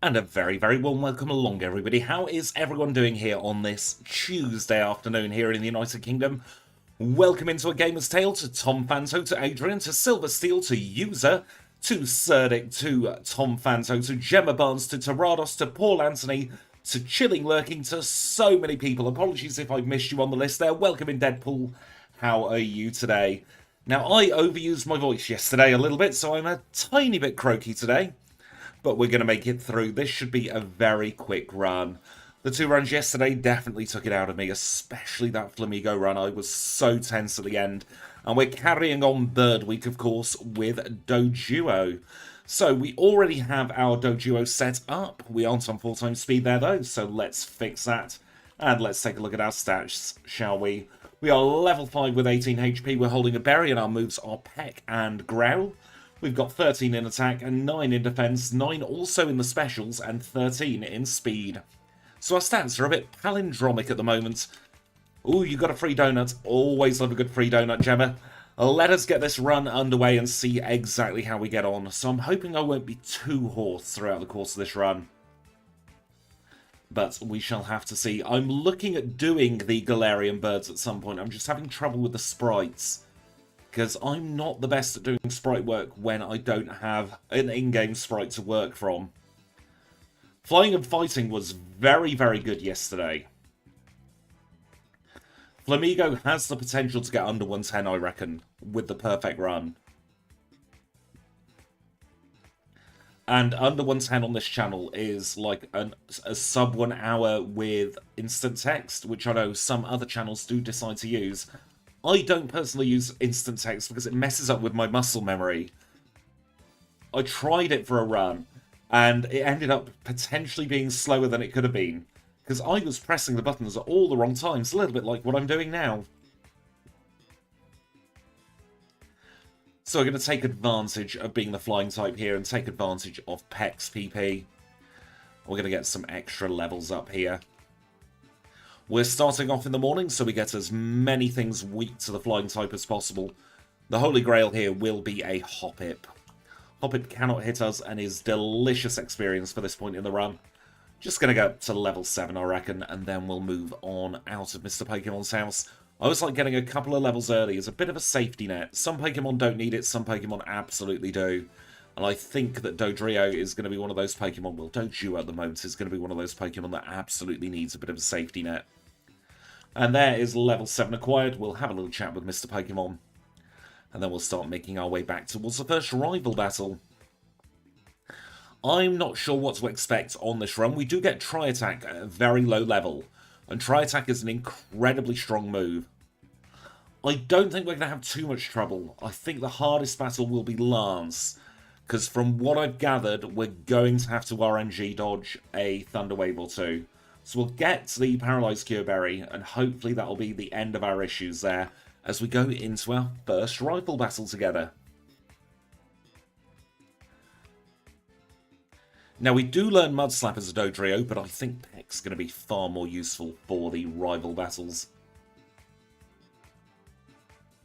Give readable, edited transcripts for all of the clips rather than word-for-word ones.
And a very, very warm welcome along, everybody. How is everyone doing here on this Tuesday afternoon here in the United Kingdom? Welcome into A Gamer's Tale to Tom Fanto, to Adrian, to Silver Steel, to User, to Serdic, to Tom Fanto, to Gemma Barnes, to Tarados, to Paul Anthony, to Chilling Lurking, to so many people. Apologies if I've missed you on the list there. Welcome in, Deadpool. How are you today? Now, I overused my voice yesterday a little bit, so I'm a tiny bit croaky today. But we're going to make it through. This should be a very quick run. The two runs yesterday definitely took it out of me, especially that Flamigo run. I was so tense at the end. And we're carrying on Bird Week, of course, with Doduo. So we already have our Doduo set up. We aren't on full-time speed there, though, so let's fix that. And let's take a look at our stats, shall we? We are level 5 with 18 HP. We're holding a berry, and our moves are Peck and Growl. We've got 13 in attack and 9 in defense, 9 also in the specials, and 13 in speed. So our stats are a bit palindromic at the moment. Ooh, you got a free donut. Always love a good free donut, Gemma. Let us get this run underway and see exactly how we get on. So I'm hoping I won't be too hoarse throughout the course of this run. But we shall have to see. I'm looking at doing the Galarian birds at some point. I'm just having trouble with the sprites, because I'm not the best at doing sprite work when I don't have an in-game sprite to work from. Flying and Fighting was very, very good yesterday. Flamigo has the potential to get under 110, I reckon, with the perfect run. And under 110 on this channel is like a sub 1 hour with instant text, which I know some other channels do decide to use. I don't personally use instant text because it messes up with my muscle memory. I tried it for a run, and it ended up potentially being slower than it could have been, because I was pressing the buttons at all the wrong times, a little bit like what I'm doing now. So we're going to take advantage of being the flying type here and take advantage of Peck's PP. We're going to get some extra levels up here. We're starting off in the morning, so we get as many things weak to the flying type as possible. The Holy Grail here will be a Hoppip. Hoppip cannot hit us and is delicious experience for this point in the run. Just going to go up to level 7, I reckon, and then we'll move on out of Mr. Pokemon's house. I always like getting a couple of levels early as a bit of a safety net. Some Pokemon don't need it, some Pokemon absolutely do. And I think that Dodrio is going to be one of those Pokemon, well, Doduo at the moment is going to be one of those Pokemon that absolutely needs a bit of a safety net. And there is level 7 acquired. We'll have a little chat with Mr. Pokemon. And then we'll start making our way back towards the first rival battle. I'm not sure what to expect on this run. We do get Tri-Attack at a very low level. And Tri-Attack is an incredibly strong move. I don't think we're going to have too much trouble. I think the hardest battle will be Lance, because from what I've gathered, we're going to have to RNG dodge a Thunder Wave or two. So we'll get the Paralyzed Cure Berry, and hopefully that'll be the end of our issues there as we go into our first rival battle together. Now we do learn Mud Slap as a Dodrio, but I think Peck's going to be far more useful for the rival battles.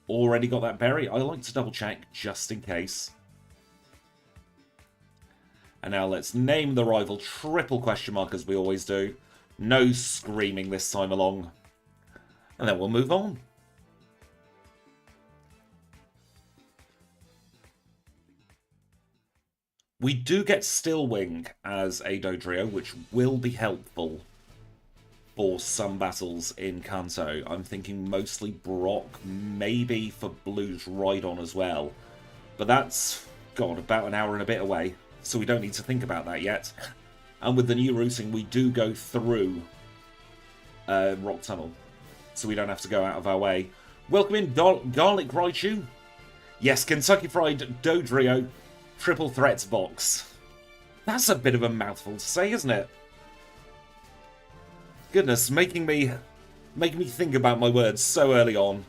Already got that berry. I like to double check just in case. And now let's name the rival triple question mark as we always do. No screaming this time along. And then we'll move on. We do get Stillwing as a Dodrio, which will be helpful for some battles in Kanto. I'm thinking mostly Brock, maybe for Blue's Rhydon as well. But that's, God, about an hour and a bit away, so we don't need to think about that yet. And with the new routing, we do go through Rock Tunnel, so we don't have to go out of our way. Welcome in, Garlic Raichu. Yes, Kentucky Fried Dodrio Triple Threats box. That's a bit of a mouthful to say, isn't it? Goodness, making me think about my words so early on.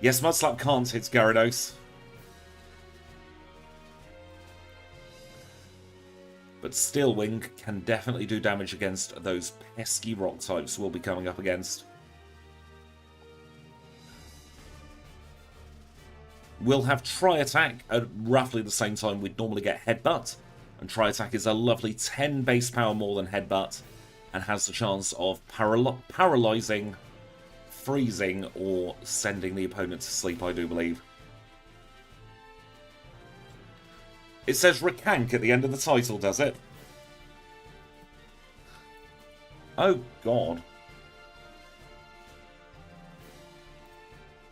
Yes, Mudslap can't hit Gyarados. But Steelwing can definitely do damage against those pesky rock types we'll be coming up against. We'll have Tri-Attack at roughly the same time we'd normally get Headbutt. And Tri-Attack is a lovely 10 base power more than Headbutt, and has the chance of paralyzing, freezing, or sending the opponent to sleep, I do believe. It says Rerank at the end of the title, does it? Oh, God.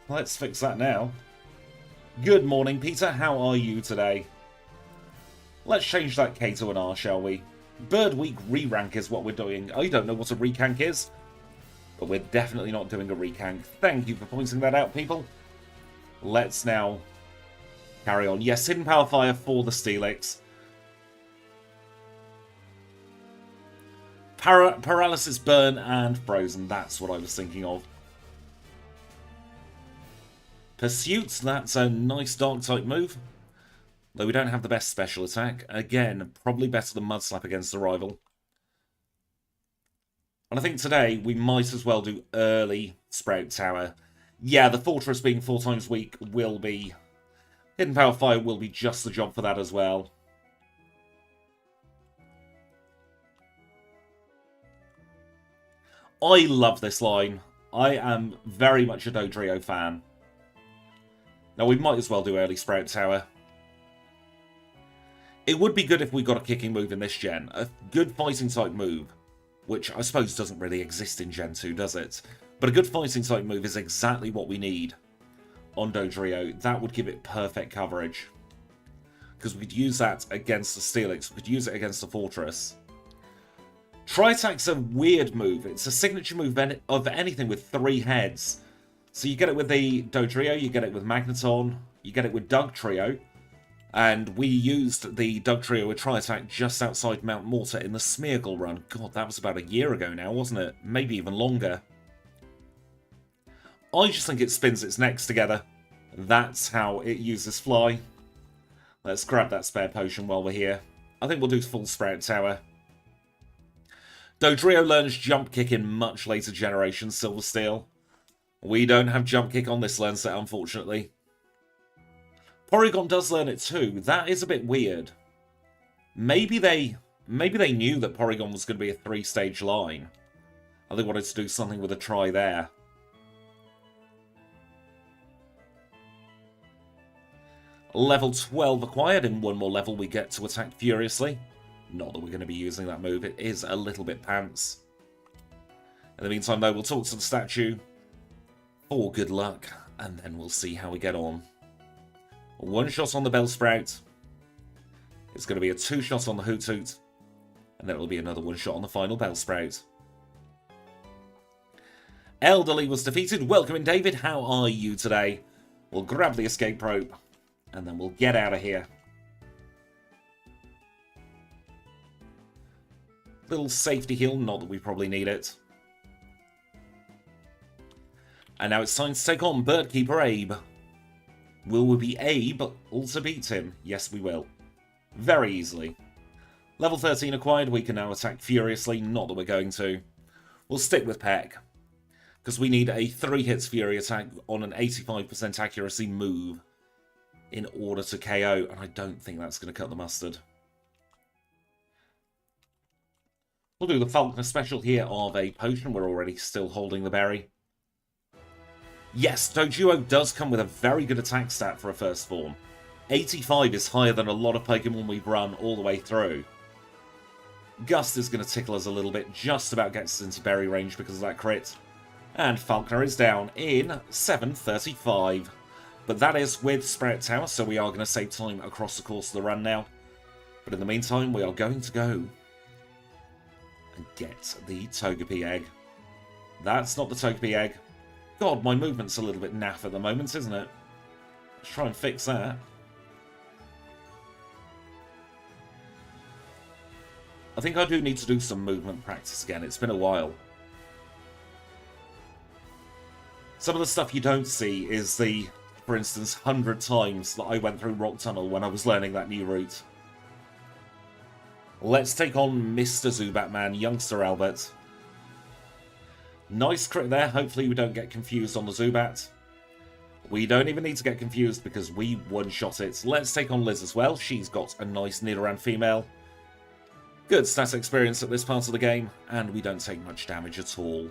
Let's fix that now. Good morning, Peter. How are you today? Let's change that K to an R, shall we? Bird Week Rerank is what we're doing. I don't know what a Rerank is, but we're definitely not doing a Rerank. Thank you for pointing that out, people. Let's now carry on. Yes, Hidden Power Fire for the Steelix. Paralysis, Burn, and Frozen. That's what I was thinking of. Pursuit, that's a nice Dark-type move. Though we don't have the best special attack. Again, probably better than Mud Slap against the rival. And I think today we might as well do early Sprout Tower. Yeah, the Fortress being 4 times weak will be... Hidden Power Fire will be just the job for that as well. I love this line. I am very much a Dodrio fan. Now, we might as well do early Sprout Tower. It would be good if we got a kicking move in this gen. A good fighting type move, which I suppose doesn't really exist in Gen 2, does it? But a good fighting type move is exactly what we need on Dodrio. That would give it perfect coverage. Because we could use that against the Steelix. We could use it against the Fortress. Tri-Attack's a weird move. It's a signature move of anything with 3 heads. So you get it with the Dodrio, you get it with Magneton, you get it with Dugtrio. And we used the Dugtrio with Tri-Attack just outside Mount Mortar in the Smeargle run. God, that was about a year ago now, wasn't it? Maybe even longer. I just think it spins its necks together. That's how it uses Fly. Let's grab that spare potion while we're here. I think we'll do full Sprout Tower. Dodrio learns Jump Kick in much later generations, Silver Steel. We don't have Jump Kick on this learn set, unfortunately. Porygon does learn it too. That is a bit weird. Maybe they knew that Porygon was going to be a 3-stage line. And they wanted to do something with a try there. Level 12 acquired. In one more level we get to attack furiously. Not that we're going to be using that move. It is a little bit pants. In the meantime, though, we'll talk to the statue for good luck, and then we'll see how we get on. 1 shot on the Bellsprout. It's going to be a 2 shot on the Hoothoot, and then it'll be another 1 shot on the final Bellsprout. Elderly was defeated. Welcome in, David. How are you today? We'll grab the escape rope, and then we'll get out of here. Little safety heal, not that we probably need it. And now it's time to take on Birdkeeper Abe. Will we be able to beat him? Yes, we will. Very easily. Level 13 acquired, we can now attack furiously. Not that we're going to. We'll stick with Peck. Because we need a 3 hits Fury attack on an 85% accuracy move in order to KO. And I don't think that's going to cut the mustard. We'll do the Falconer special here of a potion. We're already still holding the berry. Yes, Dodrio does come with a very good attack stat for a first form. 85 is higher than a lot of Pokemon we've run all the way through. Gust is going to tickle us a little bit, just about gets us into berry range because of that crit. And Falconer is down in 735. But that is with Sprout Tower, so we are going to save time across the course of the run now. But in the meantime, we are going to go and get the Togepi egg. That's not the Togepi egg. God, my movement's a little bit naff at the moment, isn't it? Let's try and fix that. I think I do need to do some movement practice again. It's been a while. Some of the stuff you don't see is the, for instance, 100 times that I went through Rock Tunnel when I was learning that new route. Let's take on Mr. Zubat Man, Youngster Albert. Nice crit there. Hopefully we don't get confused on the Zubat. We don't even need to get confused because we one-shot it. Let's take on Liz as well. She's got a nice Nidoran female. Good stat experience at this part of the game, and we don't take much damage at all.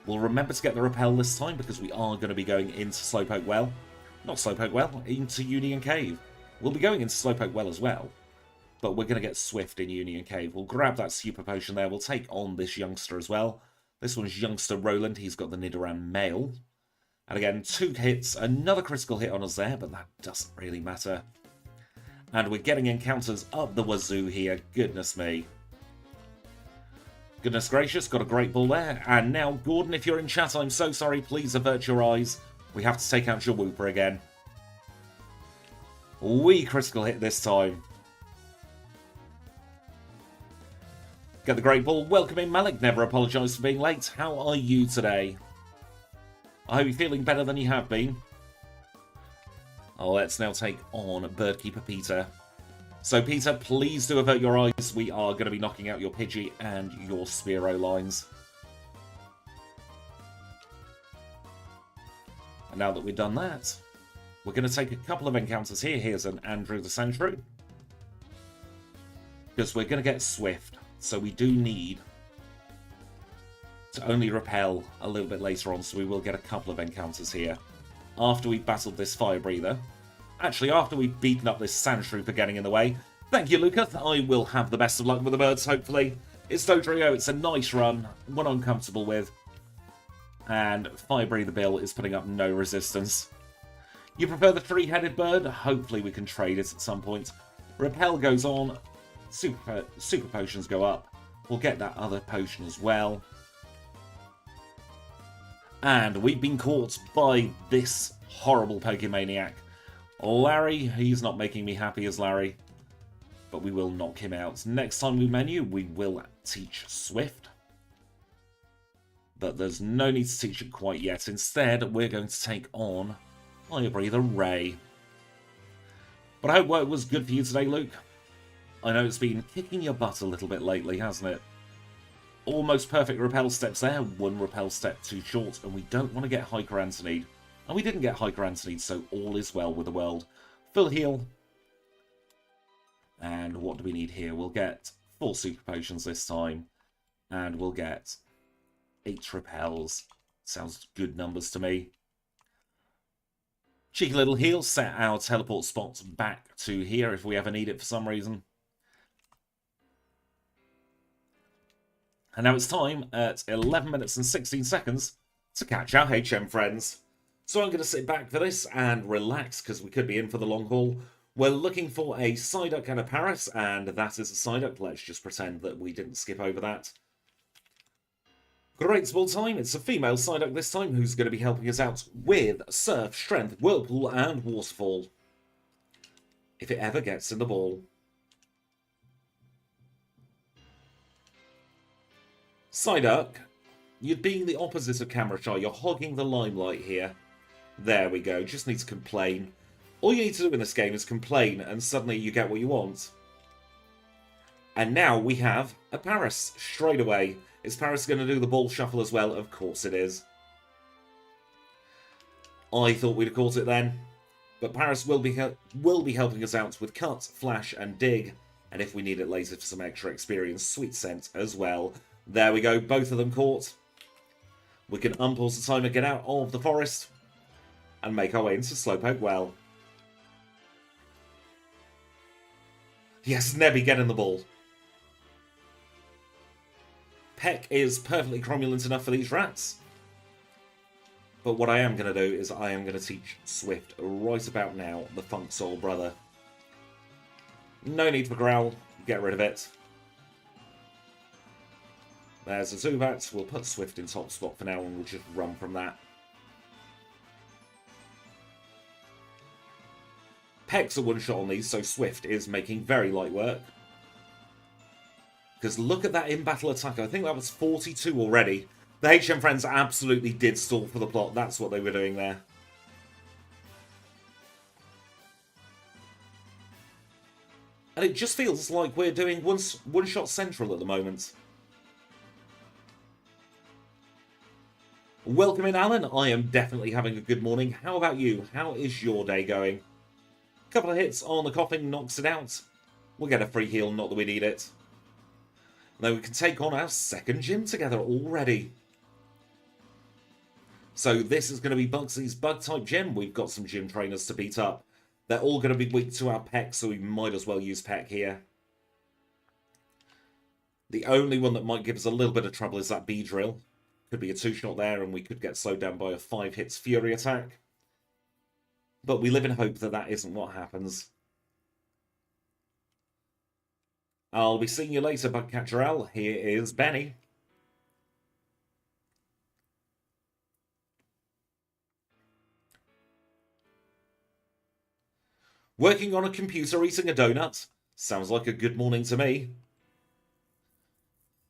We'll remember to get the Repel this time because we are going to be going into Slowpoke Well. Not Slowpoke Well, into Union Cave. We'll be going into Slowpoke Well as well, but we're going to get Swift in Union Cave. We'll grab that Super Potion there. We'll take on this youngster as well. This one's youngster Roland. He's got the Nidoran male. And again, 2 hits, another critical hit on us there, but that doesn't really matter. And we're getting encounters up the wazoo here, goodness me. Goodness gracious, got a great ball there. And now, Gordon, if you're in chat, I'm so sorry, please avert your eyes. We have to take out your Wooper again. Wee critical hit this time. Get the great ball. Welcome in, Malik. Never apologise for being late. How are you today? I hope you're feeling better than you have been. Oh, let's now take on Birdkeeper Peter. So, Peter, please do avert your eyes. We are going to be knocking out your Pidgey and your Spearow lines. And now that we've done that, we're going to take a couple of encounters here. Here's an Andrew the Sandshrew. Because we're going to get Swift. So we do need to only repel a little bit later on. So we will get a couple of encounters here. After we've battled this Fire Breather. Actually, after we've beaten up this Sandshrew for getting in the way. Thank you, Luca. I will have the best of luck with the birds, hopefully. It's Dodrio. It's a nice run. One I'm comfortable with. And Fire Breather Bill is putting up no resistance. You prefer the 3-headed bird? Hopefully we can trade it at some point. Repel goes on. Super Potions go up. We'll get that other potion as well. And we've been caught by this horrible Pokemaniac. Larry, he's not making me happy as Larry. But we will knock him out. Next time we menu, we will teach Swift. But there's no need to teach it quite yet. Instead, we're going to take on Fire Breather Ray. But I hope work was good for you today, Luke. I know it's been kicking your butt a little bit lately, hasn't it? Almost perfect repel steps there. One repel step too short, and we don't want to get Hiker Anthony. And we didn't get Hiker Anthony, so all is well with the world. Full heal. And what do we need here? We'll get 4 Super Potions this time. And we'll get 8 repels. Sounds good numbers to me. Cheeky little heal. Set our teleport spot back to here if we ever need it for some reason. And now it's time at 11 minutes and 16 seconds to catch our HM friends. So I'm going to sit back for this and relax because we could be in for the long haul. We're looking for a Psyduck and a Paras, and that is a Psyduck. Let's just pretend that we didn't skip over that. Great ball time. It's a female Psyduck this time who's going to be helping us out with Surf, Strength, Whirlpool, and Waterfall. If it ever gets in the ball. Psyduck, you're being the opposite of Camera Shy. You're hogging the limelight here. There we go. Just need to complain. All you need to do in this game is complain, and suddenly you get what you want. And now we have a Paras straight away. Is Paras going to do the ball shuffle as well? Of course it is. I thought we'd have caught it then. But Paras will be helping us out with Cut, Flash, and Dig. And if we need it later for some extra experience, Sweet Scent as well. There we go, both of them caught. We can unpause the timer, get out of the forest, and make our way into Slowpoke Well. Yes, Nebby, get in the ball. Peck is perfectly cromulent enough for these rats. But what I am going to do is I am going to teach Swift right about now the Funk Soul Brother. No need for Growl, get rid of it. There's a Zubat. We'll put Swift in top spot for now and we'll just run from that. Peck's a one-shot on these, so Swift is making very light work. Because look at that in-battle attack. I think that was 42 already. The HM friends absolutely did stall for the plot. That's what they were doing there. And it just feels like we're doing one-shot central at the moment. Welcome in, Alan. I am definitely having a good morning. How about you? How is your day going? Couple of hits on the coughing knocks it out. We'll get a free heal, not that we need it. Then we can take on our second gym together already. So this is going to be Bugsy's bug-type gym. We've got some gym trainers to beat up. They're all going to be weak to our Peck, so we might as well use Peck here. The only one that might give us a little bit of trouble is that B-drill. Could be a 2-shot there, and we could get slowed down by a 5-hits Fury attack. But we live in hope that that isn't what happens. I'll be seeing you later, Bugcatcher Al. Here is Benny. Working on a computer eating a donut? Sounds like a good morning to me.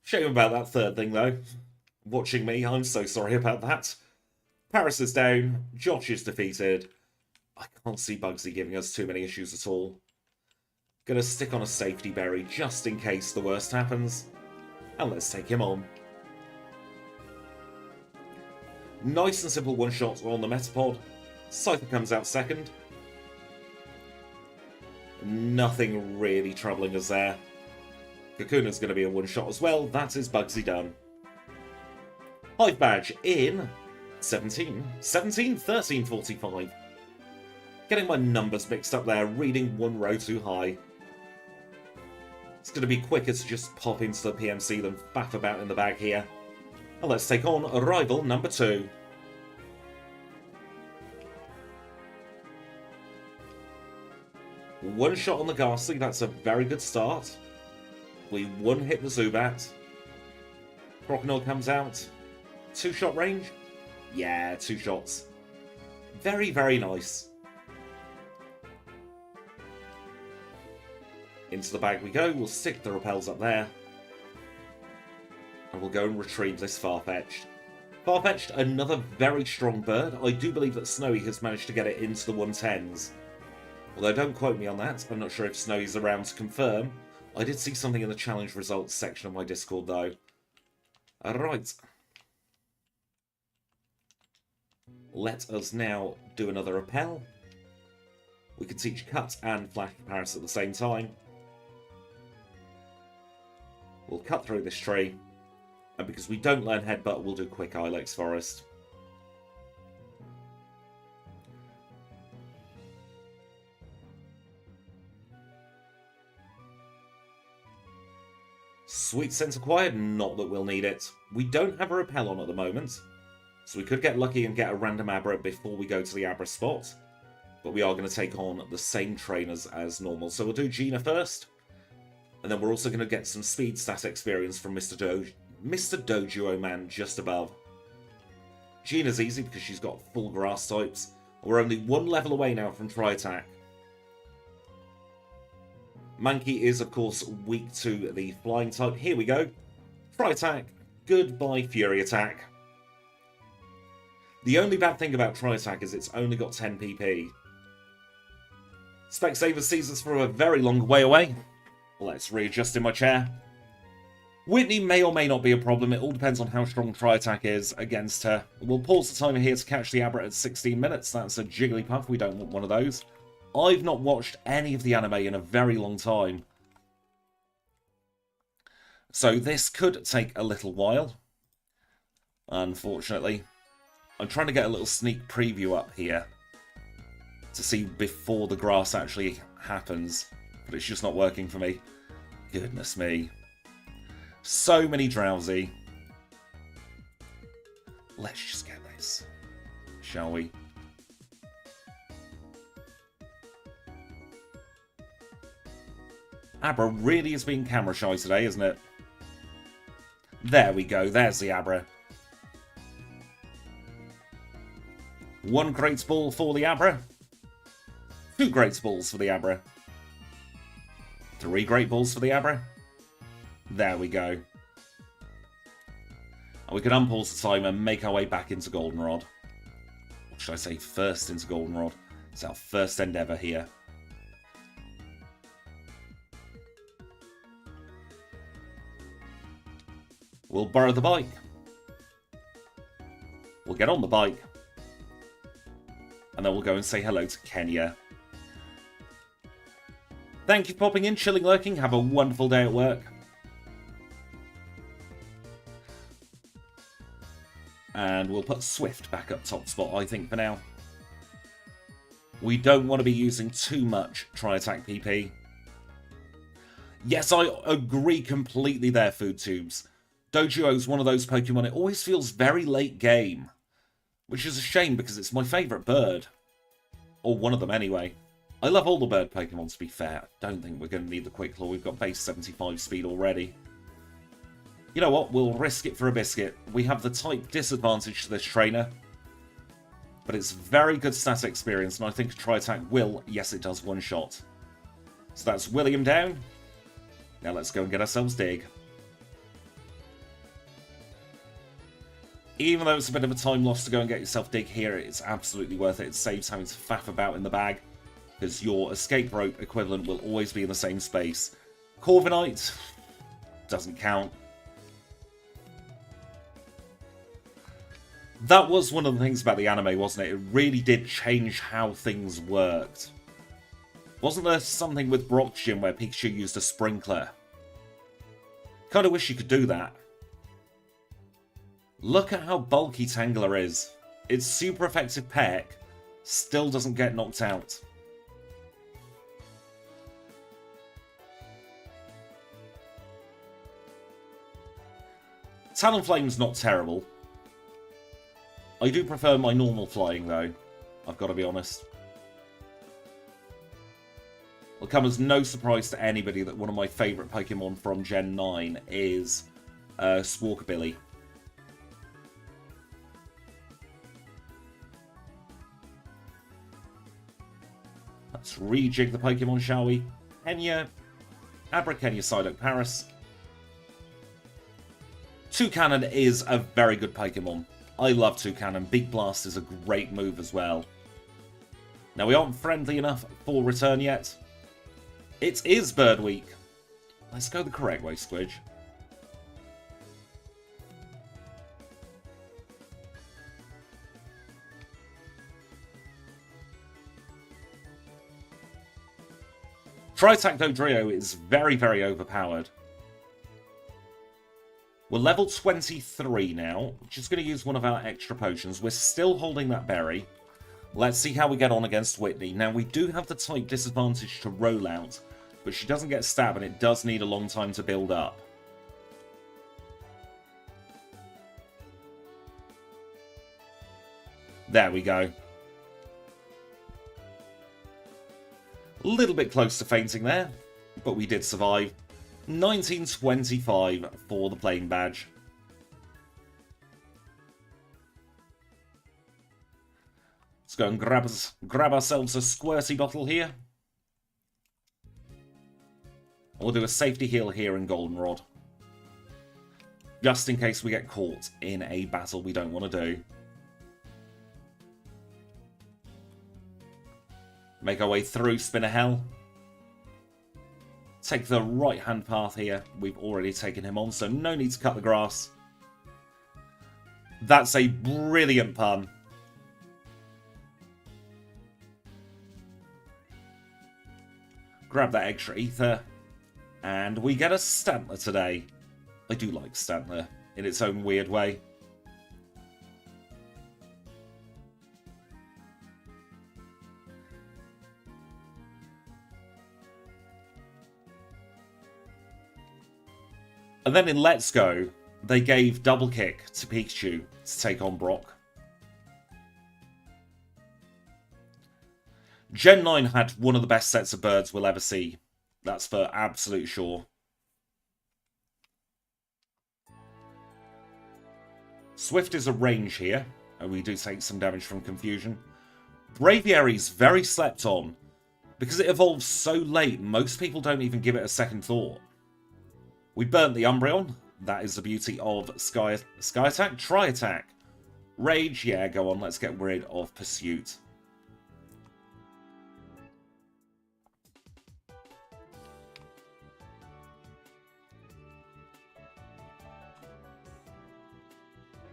Shame about that third thing, though. Watching me, I'm so sorry about that. Paris is down, Josh is defeated. I can't see Bugsy giving us too many issues at all. Gonna stick on a safety berry just in case the worst happens. And let's take him on. Nice and simple one-shot on the Metapod. Scyther comes out second. Nothing really troubling us there. Kakuna's going to be a one-shot as well. That is Bugsy done. Hive badge in 13:45. Getting my numbers mixed up there, reading one row too high. It's going to be quicker to just pop into the PMC than faff about in the bag here. And let's take on rival number 2. One shot on the Ghastly, that's a very good start. We one-hit the Zubat. Crocodile comes out. 2-shot range? Yeah, 2 shots. Very, very nice. Into the bag we go. We'll stick the repels up there. And we'll go and retrieve this Farfetch'd. Farfetch'd, another very strong bird. I do believe that Snowy has managed to get it into the 110s. Although don't quote me on that. I'm not sure if Snowy's around to confirm. I did see something in the challenge results section of my Discord, though. Alright. Let us now do another repel. We can teach Cut and Flash Paris at the same time. We'll cut through this tree. And because we don't learn Headbutt, we'll do Quick Ilex Forest. Sweet Sense acquired, not that we'll need it. We don't have a repel on at the moment, so we could get lucky and get a random Abra before we go to the Abra spot, but we are going to take on the same trainers as normal. So we'll do Gina first, and then we're also going to get some speed stat experience from Mr. Dodrio Man just above. Gina's easy because she's got full grass types. We're only one level away now from Tri-Attack. Mankey is, of course, weak to the flying type. Here we go. Tri-Attack. Goodbye, Fury Attack. The only bad thing about Tri-Attack is it's only got 10 PP. Specsaver sees us from a very long way away. Let's readjust in my chair. Whitney may or may not be a problem. It all depends on how strong Tri-Attack is against her. We'll pause the timer here to catch the Abra at 16 minutes. That's a Jigglypuff. We don't want one of those. I've not watched any of the anime in a very long time. So this could take a little while. Unfortunately. I'm trying to get a little sneak preview up here. To see before the grass actually happens. But it's just not working for me. Goodness me. So many Drowsy. Let's just get this. Shall we? Abra really is being camera shy today, isn't it? There we go, there's the Abra. 1 Great Ball for the Abra. 2 Great Balls for the Abra. 3 Great Balls for the Abra. There we go. And we can unpause the timer and make our way back into Goldenrod. Or should I say first into Goldenrod? It's our first endeavour here. We'll borrow the bike. We'll get on the bike. And then we'll go and say hello to Kenya. Thank you for popping in, chilling, lurking. Have a wonderful day at work. And we'll put Swift back up top spot, I think, for now. We don't want to be using too much Tri-Attack PP. Yes, I agree completely there, Food Tubes. Dodrio's one of those Pokemon, it always feels very late game. Which is a shame because it's my favourite bird. Or one of them anyway. I love all the bird Pokemon, to be fair. I don't think we're going to need the Quick Claw. We've got base 75 speed already. You know what? We'll risk it for a biscuit. We have the type disadvantage to this trainer. But it's very good stat experience, and I think a Tri-Attack will, yes it does, one shot. So that's William down. Now let's go and get ourselves Dig. Even though it's a bit of a time loss to go and get yourself Dig here, it's absolutely worth it. It saves having to faff about in the bag, because your escape rope equivalent will always be in the same space. Corviknight doesn't count. That was one of the things about the anime, wasn't it? It really did change how things worked. Wasn't there something with Brockgym where Pikachu used a sprinkler? Kinda wish you could do that. Look at how bulky Tangela is. Its super effective peck still doesn't get knocked out. Talonflame's not terrible. I do prefer my normal flying, though. I've got to be honest. It'll come as no surprise to anybody that one of my favourite Pokemon from Gen 9 is Squawkabilly. Let's rejig the Pokemon, shall we? Kenya, Abra-Kenya, Psyduck, Paris. Toucannon is a very good Pokemon. I love Toucannon. Big Blast is a great move as well. Now, we aren't friendly enough for return yet. It is Bird Week. Let's go the correct way, Squidge. Tri-Attack Dodrio is very, very overpowered. We're level 23 now. Just going to use one of our extra potions. We're still holding that berry. Let's see how we get on against Whitney. Now, we do have the type disadvantage to rollout, but she doesn't get stab, and it does need a long time to build up. There we go. A little bit close to fainting there, but we did survive. 1925 for the playing badge. Let's go and grab ourselves a squirty bottle here. We'll do a safety heal here in Goldenrod. Just in case we get caught in a battle we don't want to do. Make our way through Spinner Hell. Take the right-hand path here. We've already taken him on, so no need to cut the grass. That's a brilliant pun. Grab that extra ether. And we get a Stantler today. I do like Stantler in its own weird way. And then in Let's Go, they gave Double Kick to Pikachu to take on Brock. Gen 9 had one of the best sets of birds we'll ever see. That's for absolute sure. Swift is a range here, and we do take some damage from Confusion. Braviary's very slept on. Because it evolves so late, most people don't even give it a second thought. We burnt the Umbreon. That is the beauty of Sky Attack. Tri-Attack. Rage, yeah, go on. Let's get rid of Pursuit.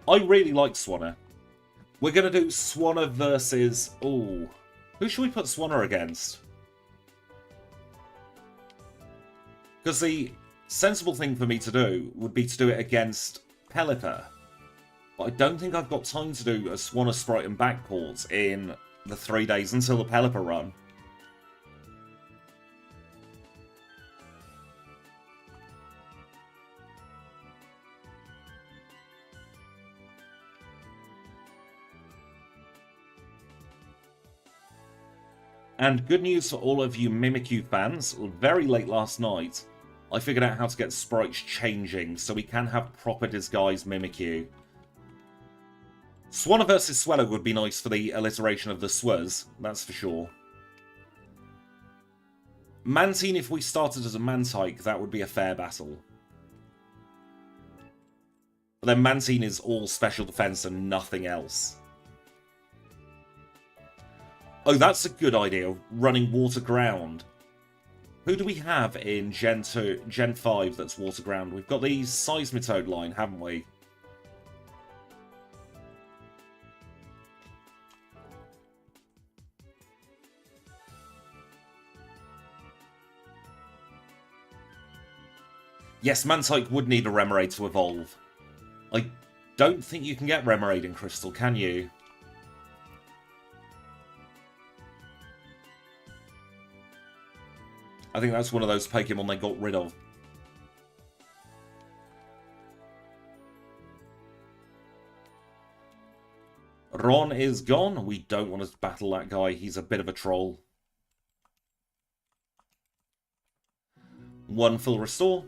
I really like Swanner. We're going to do Swanner versus... Ooh. Who should we put Swanner against? Because the sensible thing for me to do would be to do it against Pelipper. But I don't think I've got time to do a Swanner Sprite and backport in the 3 days until the Pelipper run. And good news for all of you Mimikyu fans, very late last night, I figured out how to get sprites changing so we can have proper disguised Mimikyu. Swanner versus Swallow would be nice for the alliteration of the Swaz, that's for sure. Mantine, if we started as a Mantike, that would be a fair battle. But then Mantine is all special defense and nothing else. Oh, that's a good idea, running Water Ground. Who do we have in Gen 5 that's Water Ground? We've got the Seismitoad line, haven't we? Yes, Mantike would need a Remoraid to evolve. I don't think you can get Remoraid in Crystal, can you? I think that's one of those Pokemon they got rid of. Ron is gone. We don't want to battle that guy. He's a bit of a troll. 1 full restore.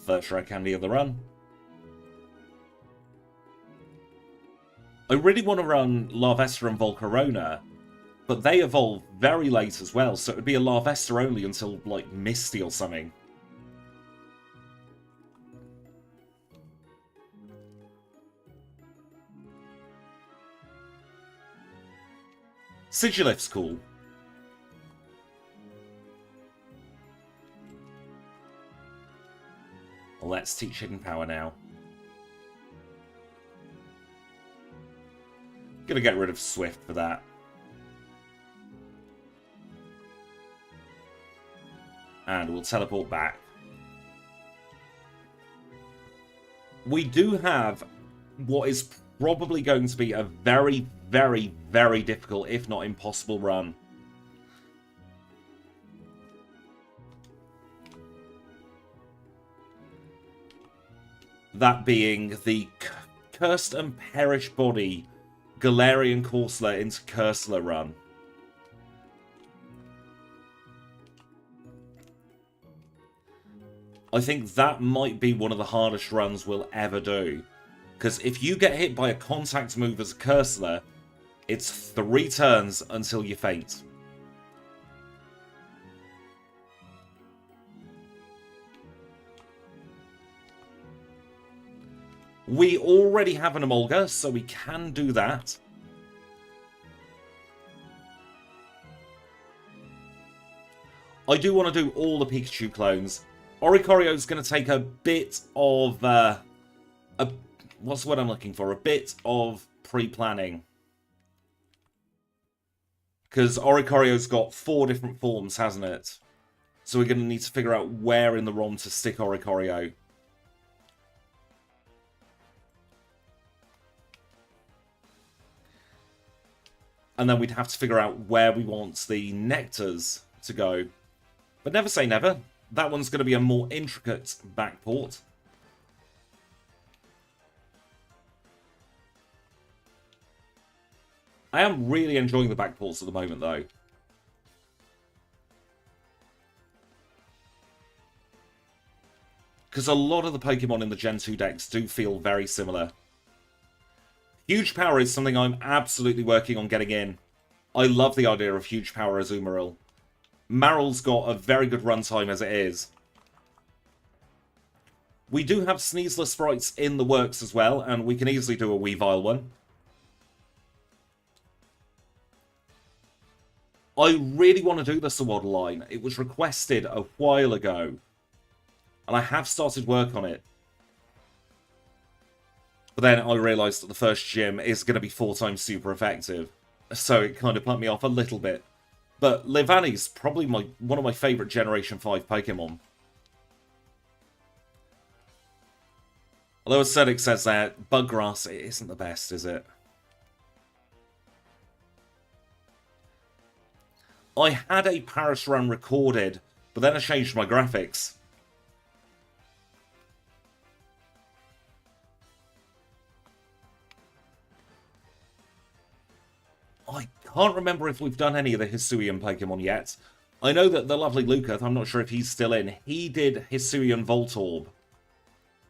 First rare candy of the run. I really want to run Larvesta and Volcarona, but they evolve very late as well, so it would be a Larvesta only until, like, Misty or something. Sigilift's cool. Let's teach Hidden Power now. Gonna get rid of Swift for that. And we'll teleport back. We do have what is probably going to be a very, very, very difficult, if not impossible, run. That being the Cursed and Perish Body Galarian Corsola into Cursula run. I think that might be one of the hardest runs we'll ever do. Because if you get hit by a contact move as a Cursula, it's 3 turns until you faint. We already have an Emolga, so we can do that. I do want to do all the Pikachu clones. Oricorio's going to take a bit of... what's the word I'm looking for? A bit of pre-planning. Because Oricorio's got 4 different forms, hasn't it? So we're going to need to figure out where in the ROM to stick Oricorio. And then we'd have to figure out where we want the Nectars to go. But never say never. That one's going to be a more intricate backport. I am really enjoying the backports at the moment, though. Because a lot of the Pokemon in the Gen 2 decks do feel very similar. Huge Power is something I'm absolutely working on getting in. I love the idea of Huge Power as Azumarill. Maryl's got a very good runtime as it is. We do have Sneasler sprites in the works as well, and we can easily do a Weavile one. I really want to do the Sawad line. It was requested a while ago. And I have started work on it. But then I realised that the first gym is going to be 4 times super effective. So it kind of put me off a little bit. But Livani's probably one of my favourite Generation 5 Pokemon. Although Aesthetic says that Buggrass isn't the best, is it? I had a Paris run recorded, but then I changed my graphics. I can't remember if we've done any of the Hisuian Pokemon yet. I know that the lovely Luca, I'm not sure if he's still in, he did Hisuian Voltorb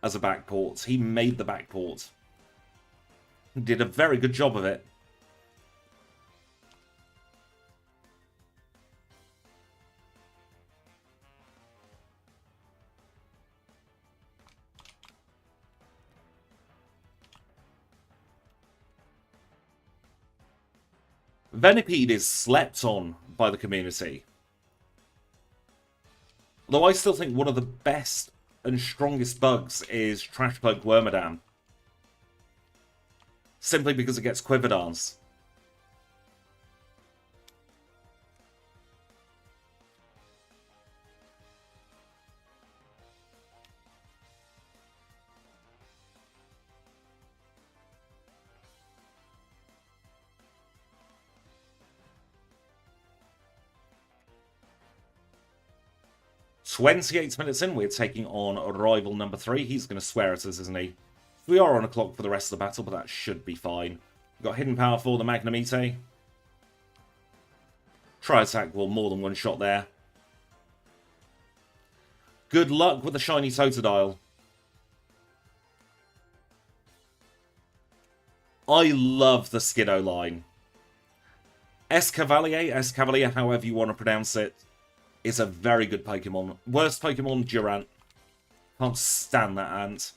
as a backport. He made the backport. He did a very good job of it. Venipede is slept on by the community. Though I still think one of the best and strongest bugs is Trash Bug Wormadam. Simply because it gets Quiver Dance. "28 minutes in, we're taking on rival number 3. He's going to swear at us, isn't he? We are on a clock for the rest of the battle, but that should be fine. We've got Hidden Power for the Magnemite. Tri-Attack will more than one shot there. Good luck with the shiny Totodile. I love the Skiddo line. Escavalier, however you want to pronounce it, is a very good Pokemon. Worst Pokemon, Durant. Can't stand that ant.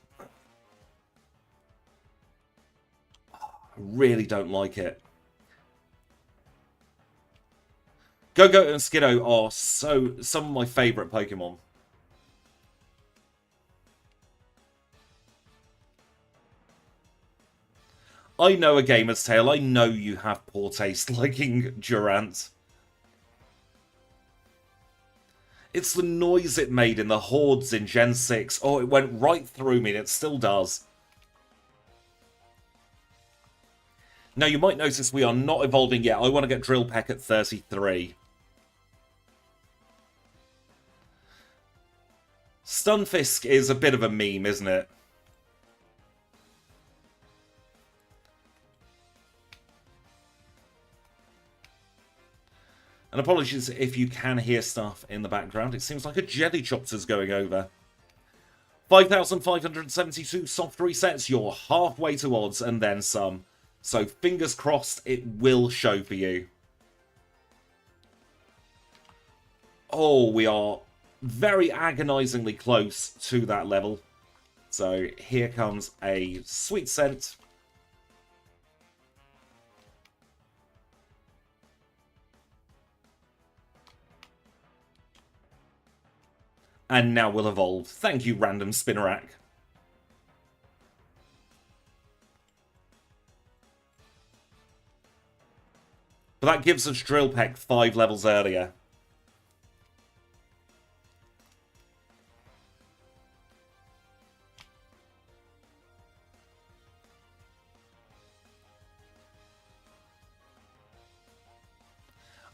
I really don't like it. Go-Go and Skiddo are some of my favourite Pokemon. I know a gamer's tale. I know you have poor taste liking Durant. It's the noise it made in the hordes in Gen 6. Oh, it went right through me, and it still does. Now, you might notice we are not evolving yet. I want to get Drill Peck at 33. Stunfisk is a bit of a meme, isn't it? And apologies if you can hear stuff in the background. It seems like a jelly chopper's going over. 5,572 soft resets. You're halfway to odds and then some. So fingers crossed it will show for you. Oh, we are very agonizingly close to that level. So here comes a sweet scent. And now we'll evolve. Thank you, random Spinnerack. But that gives us Drill Peck 5 levels earlier.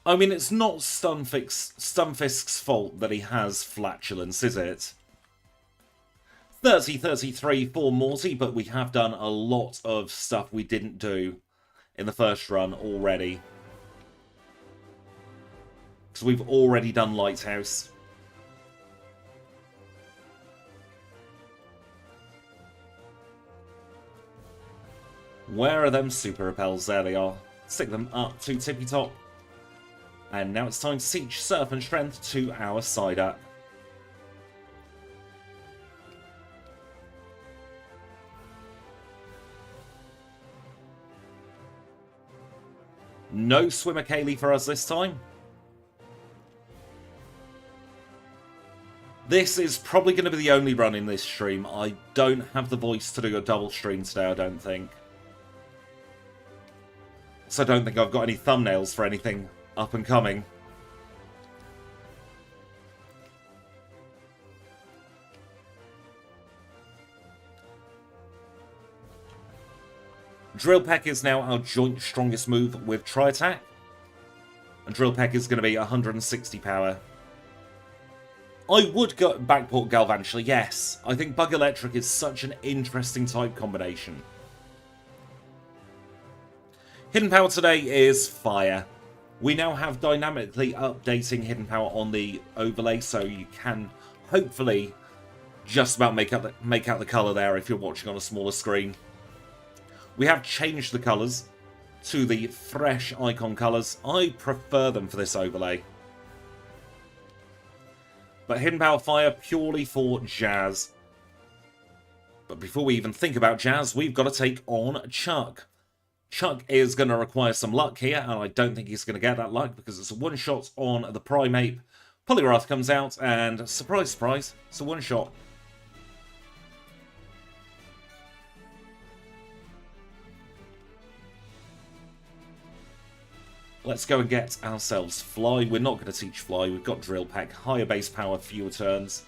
I mean, it's not Stunfisk's fault that he has flatulence, is it? 30-33 for Morty, but we have done a lot of stuff we didn't do in the first run already. Because we've already done Lighthouse. Where are them super repels? There they are. Stick them up to Tippy Top. And now it's time to teach Surf and Strength to our side up. No Swimmer Kaylee for us this time. This is probably going to be the only run in this stream. I don't have the voice to do a double stream today, I don't think. So I don't think I've got any thumbnails for anything up and coming. Drill Peck is now our joint strongest move with Tri-Attack. And Drill Peck is going to be 160 power. I would go backport Galvantula, yes. I think Bug Electric is such an interesting type combination. Hidden Power today is Fire. We now have dynamically updating Hidden Power on the overlay, so you can hopefully just about make out the colour there if you're watching on a smaller screen. We have changed the colours to the fresh icon colours. I prefer them for this overlay. But Hidden Power Fire purely for Jazz. But before we even think about Jazz, we've got to take on Chuck. Chuck is going to require some luck here, and I don't think he's going to get that luck because it's a one-shot on the Primeape. Poliwrath comes out, and surprise, surprise, it's a one-shot. Let's go and get ourselves Fly. We're not going to teach Fly. We've got Drill Peck. Higher base power, fewer turns.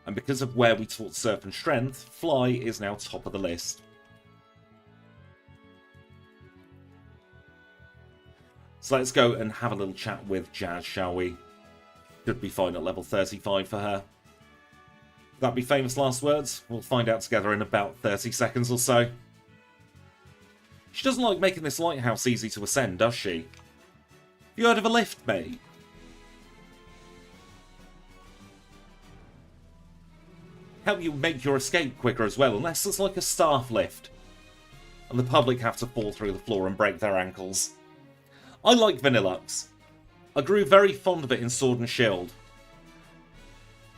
And because of where we taught Surf and Strength, Fly is now top of the list. So let's go and have a little chat with Jazz, shall we? Should be fine at level 35 for her. That'd be famous last words. We'll find out together in about 30 seconds or so. She doesn't like making this lighthouse easy to ascend, does she? Have you heard of a lift, mate? Help you make your escape quicker as well, unless it's like a staff lift. And the public have to fall through the floor and break their ankles. I like Vanillux. I grew very fond of it in Sword and Shield.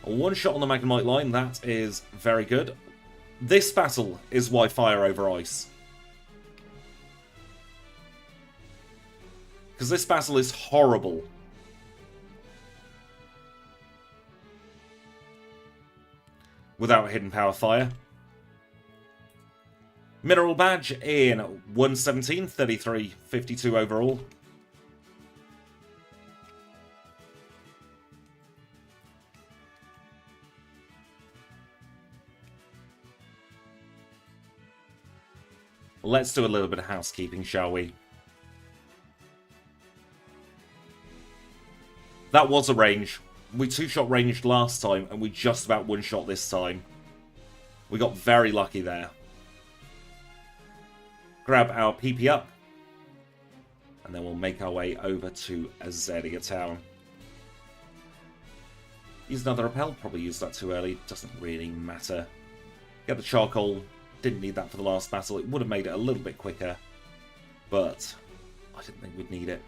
A one shot on the Magnemite line, that is very good. This battle is why Fire over Ice. Because this battle is horrible. Without Hidden Power Fire. Mineral Badge in 117, 33, 52 overall. Let's do a little bit of housekeeping, shall we? That was a range. We two-shot ranged last time, and we just about one-shot this time. We got very lucky there. Grab our PP up. And then we'll make our way over to Azalea Town. Use another repel. Probably used that too early. Doesn't really matter. Get the charcoal. Didn't need that for the last battle. It would have made it a little bit quicker. But I didn't think we'd need it.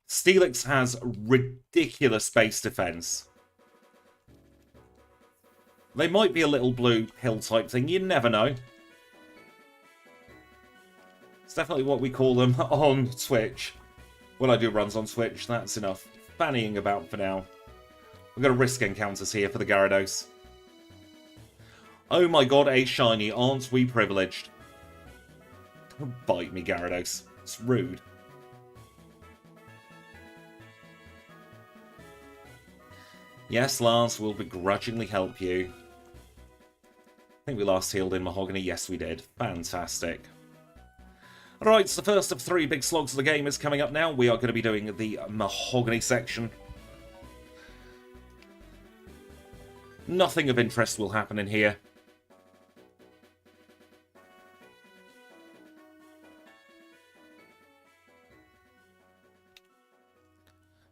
Steelix has ridiculous base defense. They might be a little blue hill type thing, you never know. It's definitely what we call them on Twitch. When I do runs on Twitch, that's enough fannying about for now. We're going to risk encounters here for the Gyarados. Oh my god, a shiny, aren't we privileged? Don't bite me, Gyarados. It's rude. Yes, Lars will begrudgingly help you. I think we last healed in Mahogany. Yes, we did. Fantastic. Alright, so the first of 3 big slogs of the game is coming up now. We are going to be doing the Mahogany section. Nothing of interest will happen in here.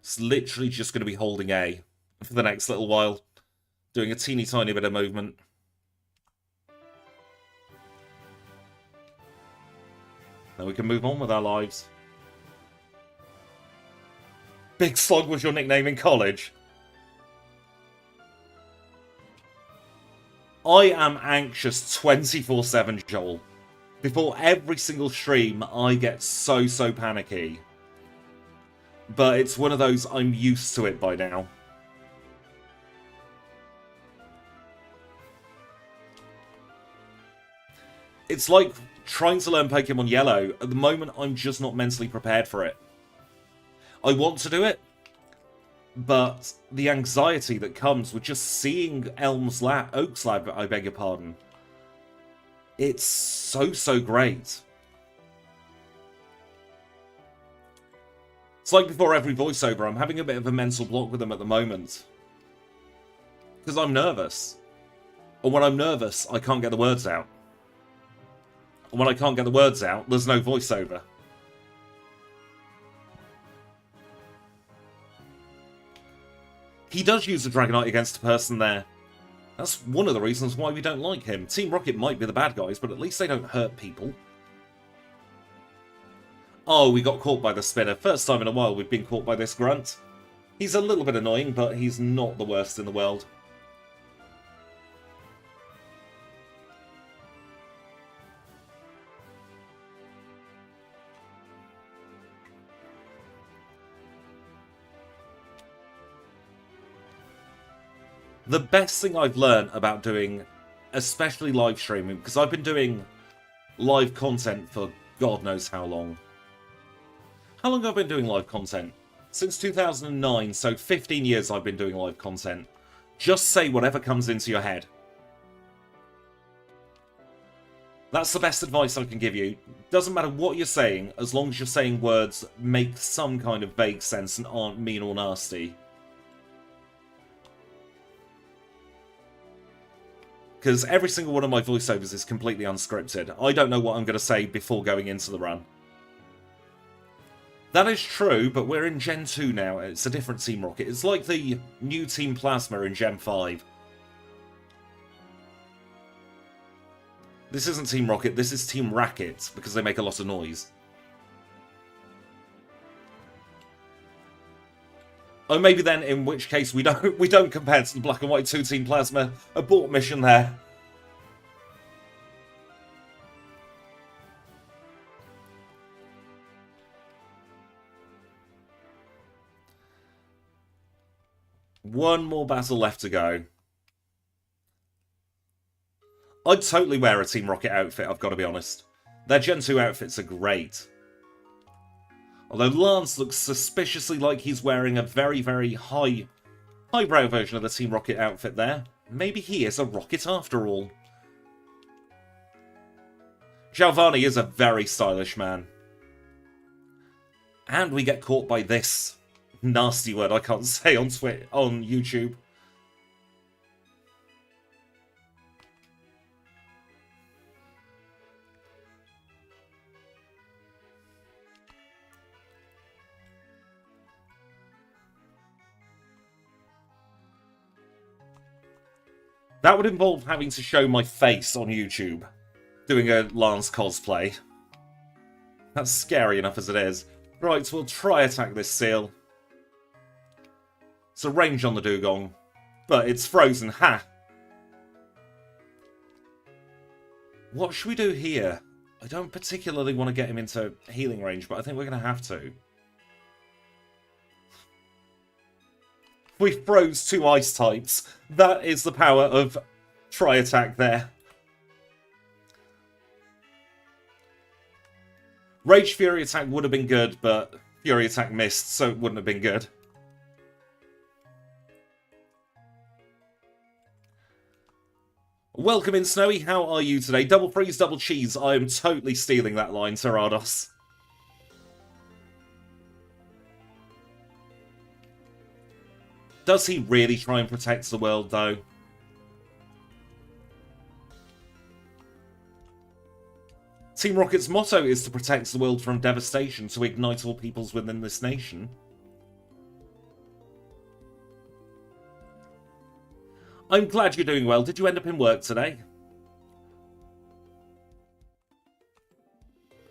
It's literally just going to be holding A for the next little while. Doing a teeny tiny bit of movement. Then we can move on with our lives. Big Slog was your nickname in college? I am anxious 24/7, Joel. Before every single stream, I get so panicky. But it's one of those, I'm used to it by now. It's like trying to learn Pokemon Yellow. At the moment, I'm just not mentally prepared for it. I want to do it, but the anxiety that comes with just seeing Oak's lab, I beg your pardon. It's so great. It's like before every voiceover, I'm having a bit of a mental block with them at the moment. Because I'm nervous. And when I'm nervous, I can't get the words out. And when I can't get the words out, there's no voiceover. He does use the Dragonite against a person there. That's one of the reasons why we don't like him. Team Rocket might be the bad guys, but at least they don't hurt people. Oh, we got caught by the spinner. First time in a while we've been caught by this grunt. He's a little bit annoying, but he's not the worst in the world. The best thing I've learned about doing, especially live streaming, because I've been doing live content for God knows how long. How long have I been doing live content? Since 2009, so 15 years I've been doing live content. Just say whatever comes into your head. That's the best advice I can give you. Doesn't matter what you're saying, as long as you're saying words make some kind of vague sense and aren't mean or nasty. Because every single one of my voiceovers is completely unscripted. I don't know what I'm going to say before going into the run. That is true, but we're in Gen 2 now. It's a different Team Rocket. It's like the new Team Plasma in Gen 5. This isn't Team Rocket, this is Team Racket, because they make a lot of noise. Oh, maybe then, in which case we don't compare to the Black and White 2 Team Plasma. Abort mission there. One more battle left to go. I'd totally wear a Team Rocket outfit, I've got to be honest. Their Gen 2 outfits are great. Although Lance looks suspiciously like he's wearing a very highbrow version of the Team Rocket outfit there. Maybe he is a rocket after all. Giovanni is a very stylish man. And we get caught by this nasty word I can't say on YouTube. That would involve having to show my face on YouTube, doing a Lance cosplay. That's scary enough as it is. Right, we'll try attack this seal. It's a range on the dugong, but it's frozen, ha! What should we do here? I don't particularly want to get him into healing range, but I think we're going to have to. We froze 2 ice types. That is the power of Tri-Attack there. Rage Fury Attack would have been good, but Fury Attack missed, so it wouldn't have been good. Welcome in, Snowy. How are you today? Double freeze, double cheese. I am totally stealing that line, Terados. Does he really try and protect the world, though? Team Rocket's motto is to protect the world from devastation, to ignite all peoples within this nation. I'm glad you're doing well. Did you end up in work today?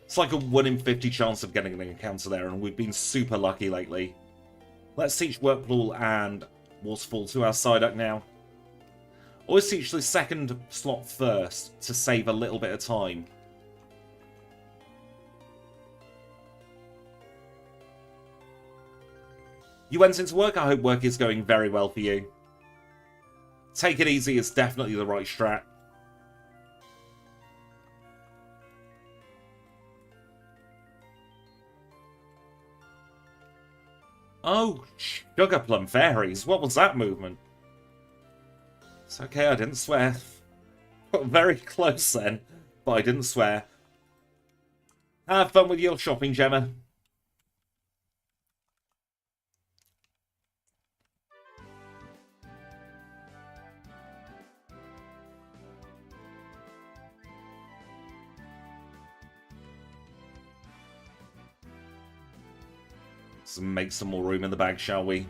It's like a 1 in 50 chance of getting an encounter there, and we've been super lucky lately. Let's teach Whirlpool and Waterfall to our Psyduck now. Always teach the second slot first to save a little bit of time. You went into work. I hope work is going very well for you. Take it easy is definitely the right strat. Oh, Sugar Plum Fairies. What was that movement? It's okay, I didn't swear. Very close then, but I didn't swear. Have fun with your shopping, Gemma. Let's make some more room in the bag, shall we?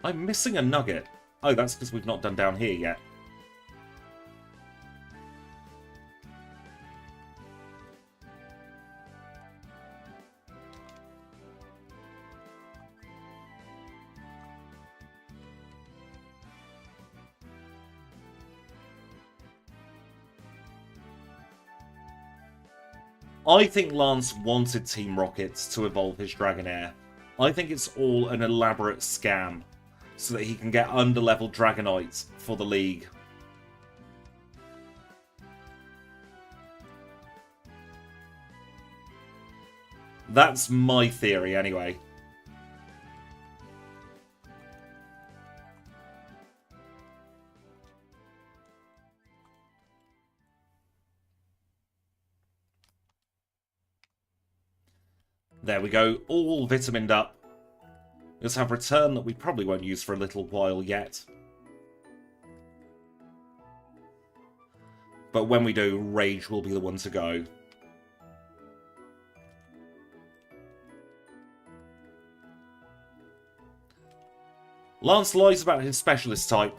I'm missing a nugget. Oh, that's because we've not done down here yet. I think Lance wanted Team Rockets to evolve his Dragonair. I think it's all an elaborate scam so that he can get under-level Dragonites for the League. That's my theory, anyway. There we go, all vitamined up. Let's have Return that we probably won't use for a little while yet. But when we do, Rage will be the one to go. Lance lies about his specialist type.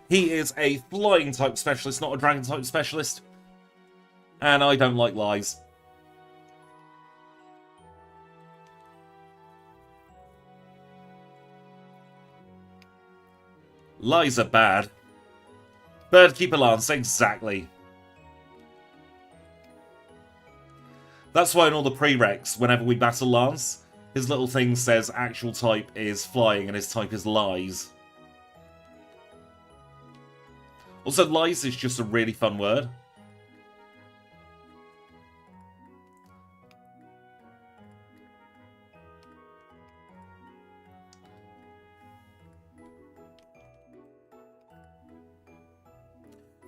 He is a flying type specialist, not a dragon type specialist. And I don't like lies. Lies are bad. Birdkeeper Lance, exactly. That's why in all the prereqs, whenever we battle Lance, his little thing says actual type is flying and his type is lies. Also, lies is just a really fun word.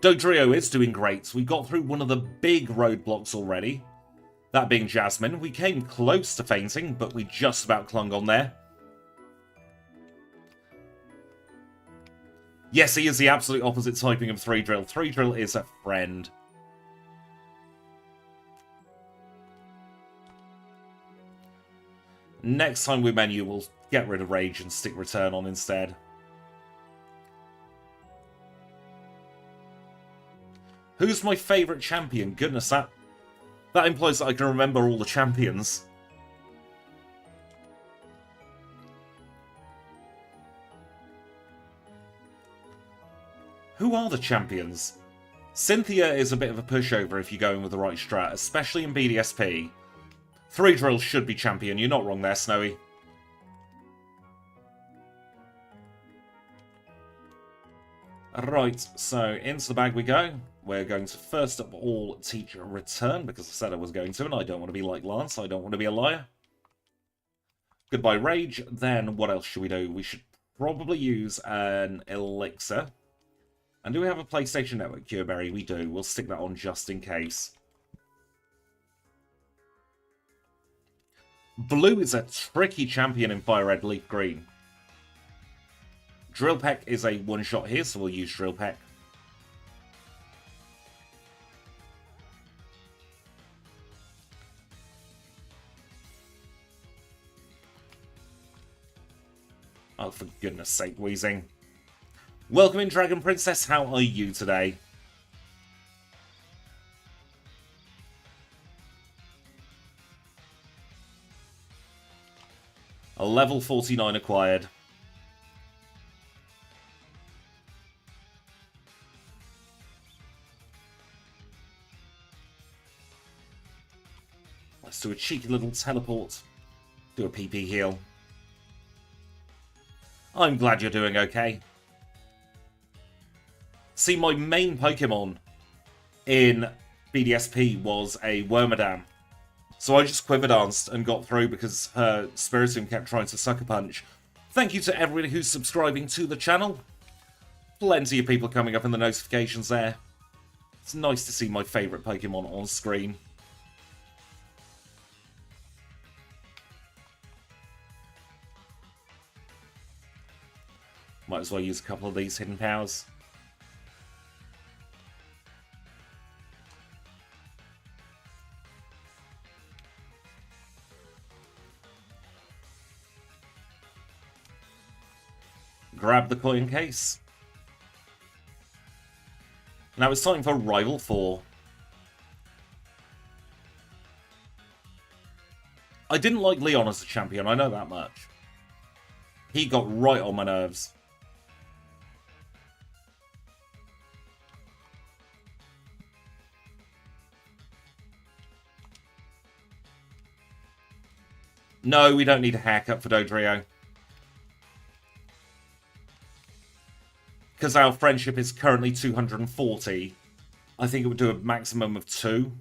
Dodrio is doing great. We got through one of the big roadblocks already. That being Jasmine. We came close to fainting, but we just about clung on there. Yes, he is the absolute opposite typing of 3-Drill. 3-Drill is a friend. Next time we menu, we'll get rid of Rage and stick Return on instead. Who's my favourite champion? Goodness, that implies that I can remember all the champions. Who are the champions? Cynthia is a bit of a pushover if you're going with the right strat, especially in BDSP. 3-Drill should be champion, you're not wrong there, Snowy. Right, so into the bag we go. We're going to first of all teach Return, because I said I was going to, and I don't want to be like Lance, I don't want to be a liar. Goodbye Rage, then what else should we do? We should probably use an Elixir. And do we have a PlayStation Network Cureberry? We do, we'll stick that on just in case. Blue is a tricky champion in Fire Red Leaf Green. Drill Peck is a one-shot here, so we'll use Drill Peck. Oh, for goodness sake, Wheezing. Welcome in, Dragon Princess. How are you today? A level 49 acquired. Let's do a cheeky little teleport. Do a PP heal. I'm glad you're doing okay. See, my main Pokemon in BDSP was a Wormadam. So I just quiver danced and got through because her Spiritomb kept trying to sucker punch. Thank you to everybody who's subscribing to the channel. Plenty of people coming up in the notifications there. It's nice to see my favourite Pokemon on screen. Might as well use a couple of these hidden powers. Grab the coin case. Now it's time for Rival 4. I didn't like Leon as a champion, I know that much. He got right on my nerves. No, we don't need a haircut for Dodrio. Because our friendship is currently 240, I think it would do a maximum of 2.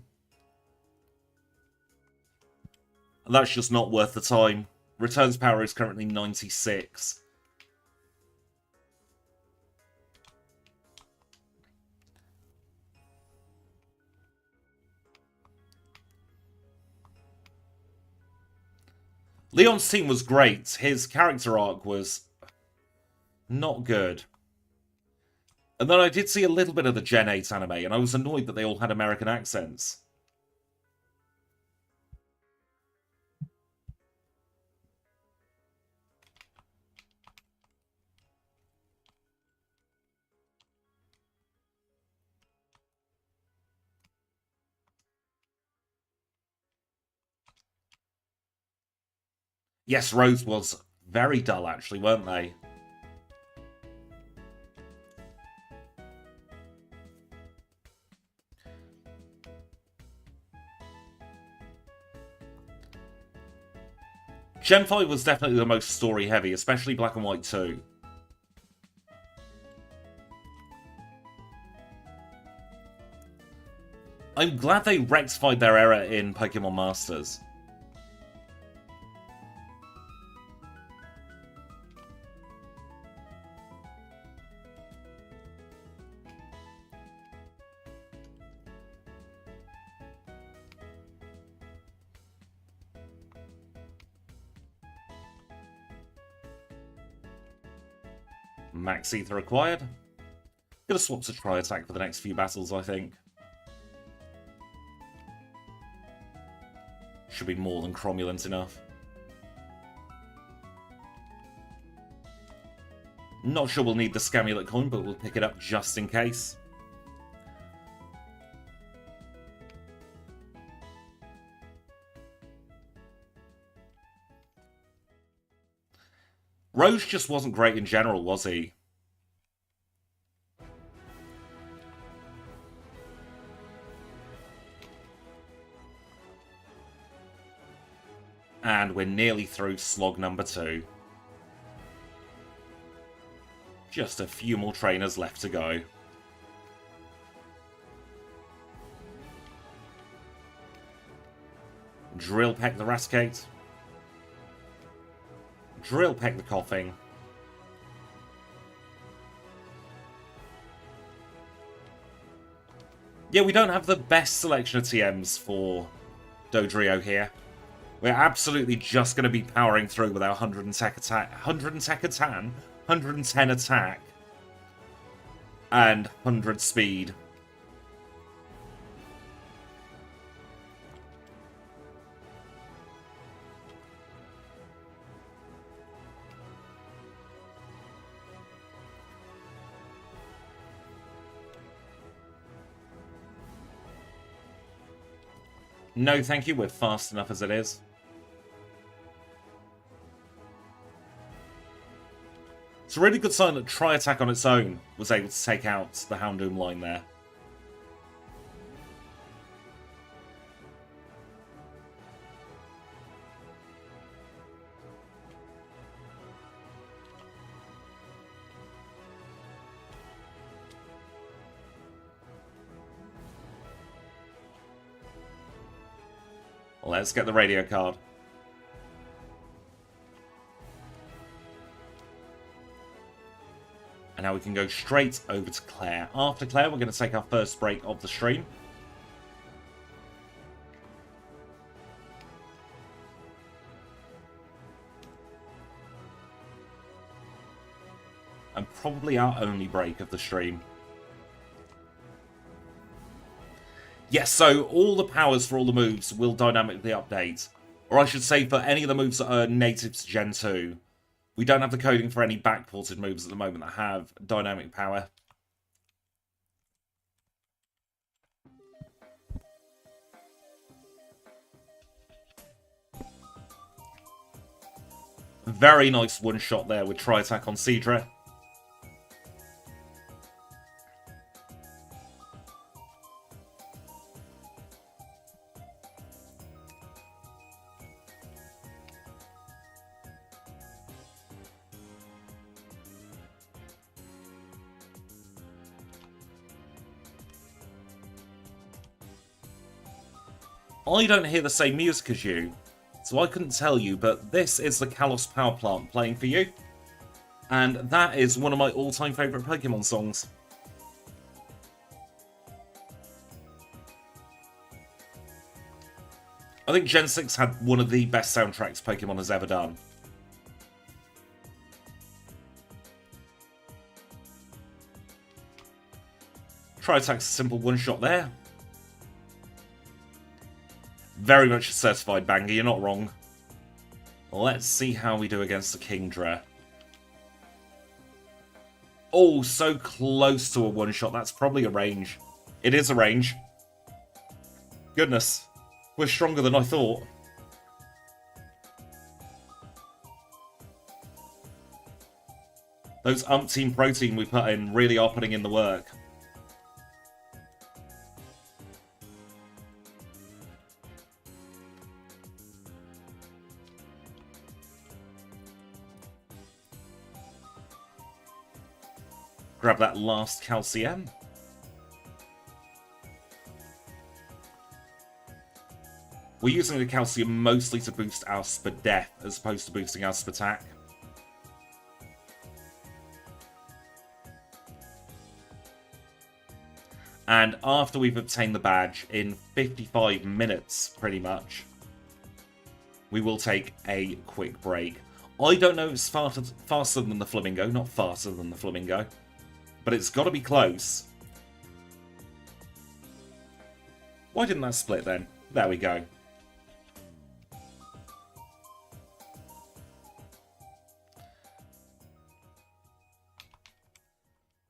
And that's just not worth the time. Returns power is currently 96. Leon's team was great. His character arc was not good. And then I did see a little bit of the Gen 8 anime, and I was annoyed that they all had American accents. Yes, Rose was very dull, actually, weren't they? Gen 5 was definitely the most story-heavy, especially Black and White 2. I'm glad they rectified their error in Pokemon Masters. Max Ether acquired. Gonna swap to Tri-Attack for the next few battles, I think. Should be more than cromulent enough. Not sure we'll need the Scamulet coin, but we'll pick it up just in case. Rose just wasn't great in general, was he? And we're nearly through slog number 2. Just a few more trainers left to go. Drill Peck the Rascate. Drill Peck the Coughing. Yeah, we don't have the best selection of TMs for Dodrio here. We're absolutely just going to be powering through with our 110 attack, 110 attack, and 100 speed. No, thank you. We're fast enough as it is. It's a really good sign that Tri-Attack on its own was able to take out the Houndoom line there. Let's get the radio card. And now we can go straight over to Claire. After Claire, we're going to take our first break of the stream. And probably our only break of the stream. Yes, so all the powers for all the moves will dynamically update. Or I should say for any of the moves that are native to Gen 2. We don't have the coding for any backported moves at the moment that have dynamic power. Very nice one-shot there with Tri-Attack on Seadra. I don't hear the same music as you, so I couldn't tell you, but this is the Kalos Power Plant playing for you. And that is one of my all-time favourite Pokemon songs. I think Gen 6 had one of the best soundtracks Pokemon has ever done. Tri-Attack's a simple one-shot there. Very much a certified banger, you're not wrong. Let's see how we do against the Kingdra. Oh, so close to a one-shot. That's probably a range. It is a range. Goodness. We're stronger than I thought. Those umpteen protein we put in really are putting in the work. Grab that last calcium. We're using the calcium mostly to boost our Spadef as opposed to boosting our Spatak. And after we've obtained the badge in 55 minutes, pretty much, we will take a quick break. I don't know if it's faster than the Flamingo, not faster than the Flamingo. But it's got to be close. Why didn't that split then? There we go.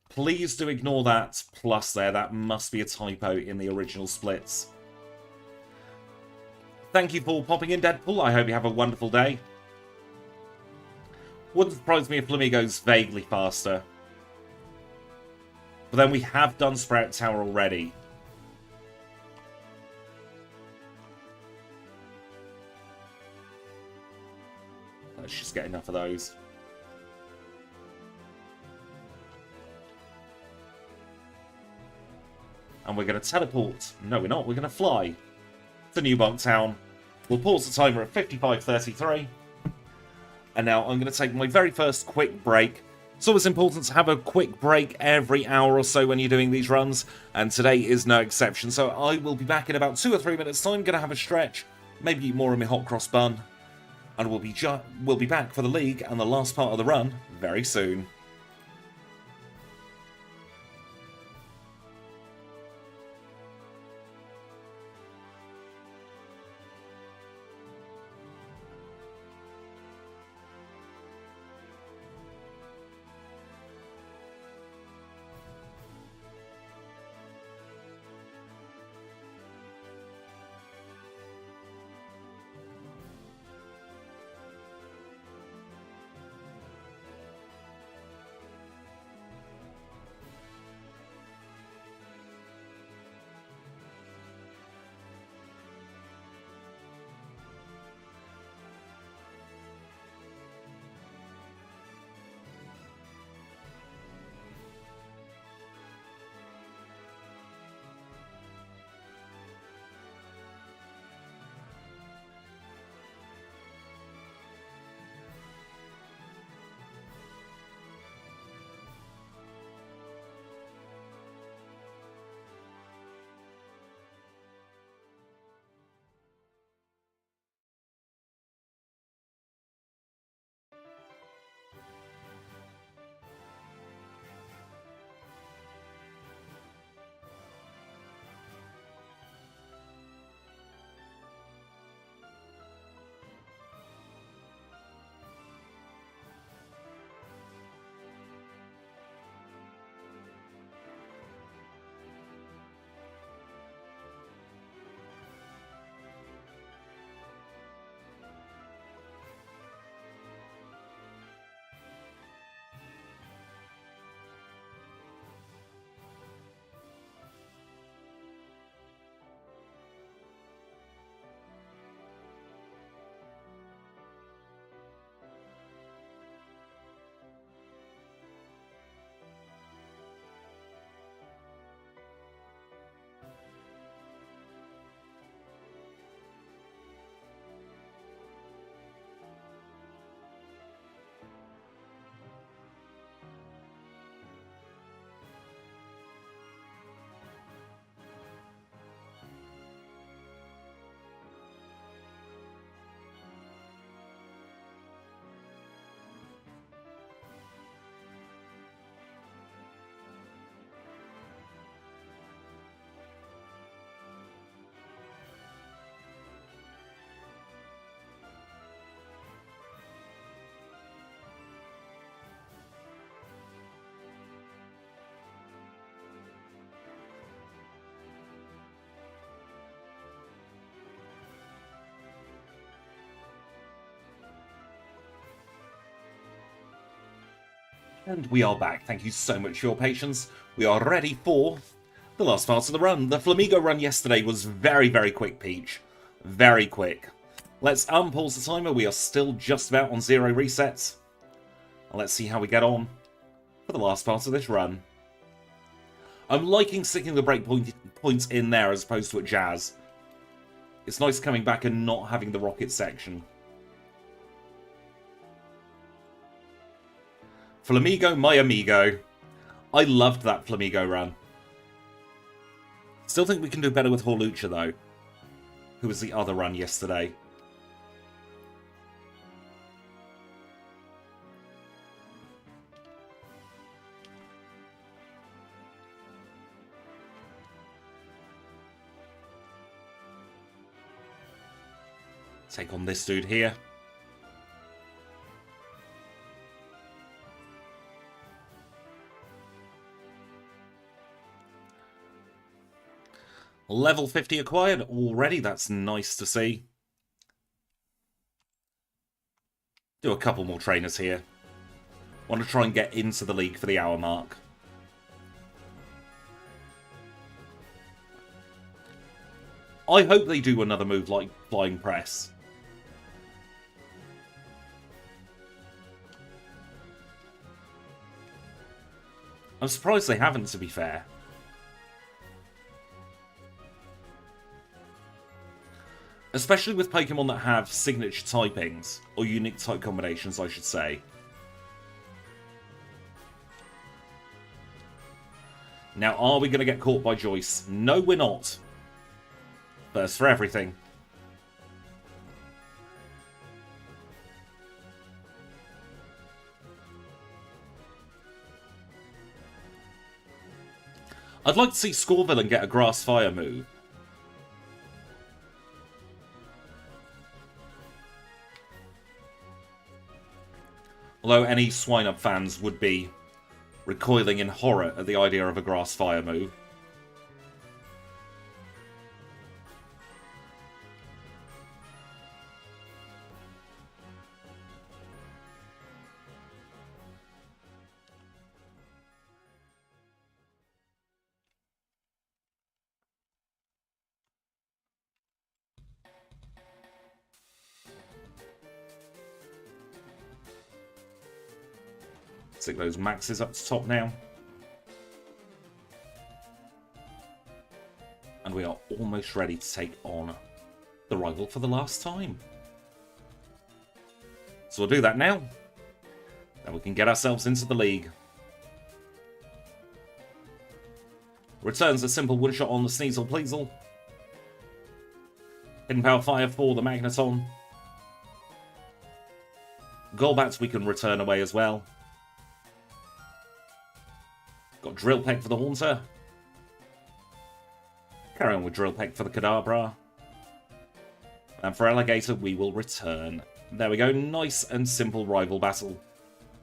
Please do ignore that plus there. That must be a typo in the original splits. Thank you for popping in, Deadpool. I hope you have a wonderful day. Wouldn't surprise me if Flamingo's vaguely faster. But then we have done Sprout Tower already. Let's just get enough of those. And we're going to teleport. No, we're not. We're going to fly to New Bunktown. We'll pause the timer at 55:33. And now I'm going to take my very first quick break. It's always important to have a quick break every hour or so when you're doing these runs, and today is no exception. So I will be back in about 2 or 3 minutes' time, going to have a stretch, maybe eat more of my hot cross bun, and we'll be back for the league and the last part of the run very soon. And we are back. Thank you so much for your patience. We are ready for the last part of the run. The Flamigo run yesterday was very, very quick, Peach. Very quick. Let's unpause the timer. We are still just about on 0 resets. And let's see how we get on for the last part of this run. I'm liking sticking the breakpoint points in there as opposed to at Jazz. It's nice coming back and not having the rocket section. Flamigo, my amigo. I loved that Flamigo run. Still think we can do better with Horlucha, though. Who was the other run yesterday. Take on this dude here. Level 50 acquired already. That's nice to see. Do a couple more trainers here. Want to try and get into the league for the hour mark. I hope they do another move like Flying Press. I'm surprised they haven't, to be fair. Especially with Pokemon that have signature typings, or unique type combinations, I should say. Now, are we going to get caught by Joyce? No, we're not. First for everything. I'd like to see Scorvillain get a Grass Fire move. Although any Swinub fans would be recoiling in horror at the idea of a Grass Fire move. Stick those maxes up to top now. And we are almost ready to take on the rival for the last time. So we'll do that now. Then we can get ourselves into the league. Returns a simple one-shot on the Sneasel Pleasel. Hidden Power Fire for the Magneton. Golbats we can return away as well. Got Drill Peck for the Haunter. Carry on with Drill Peck for the Kadabra. And for Alligator, we will return. There we go. Nice and simple rival battle.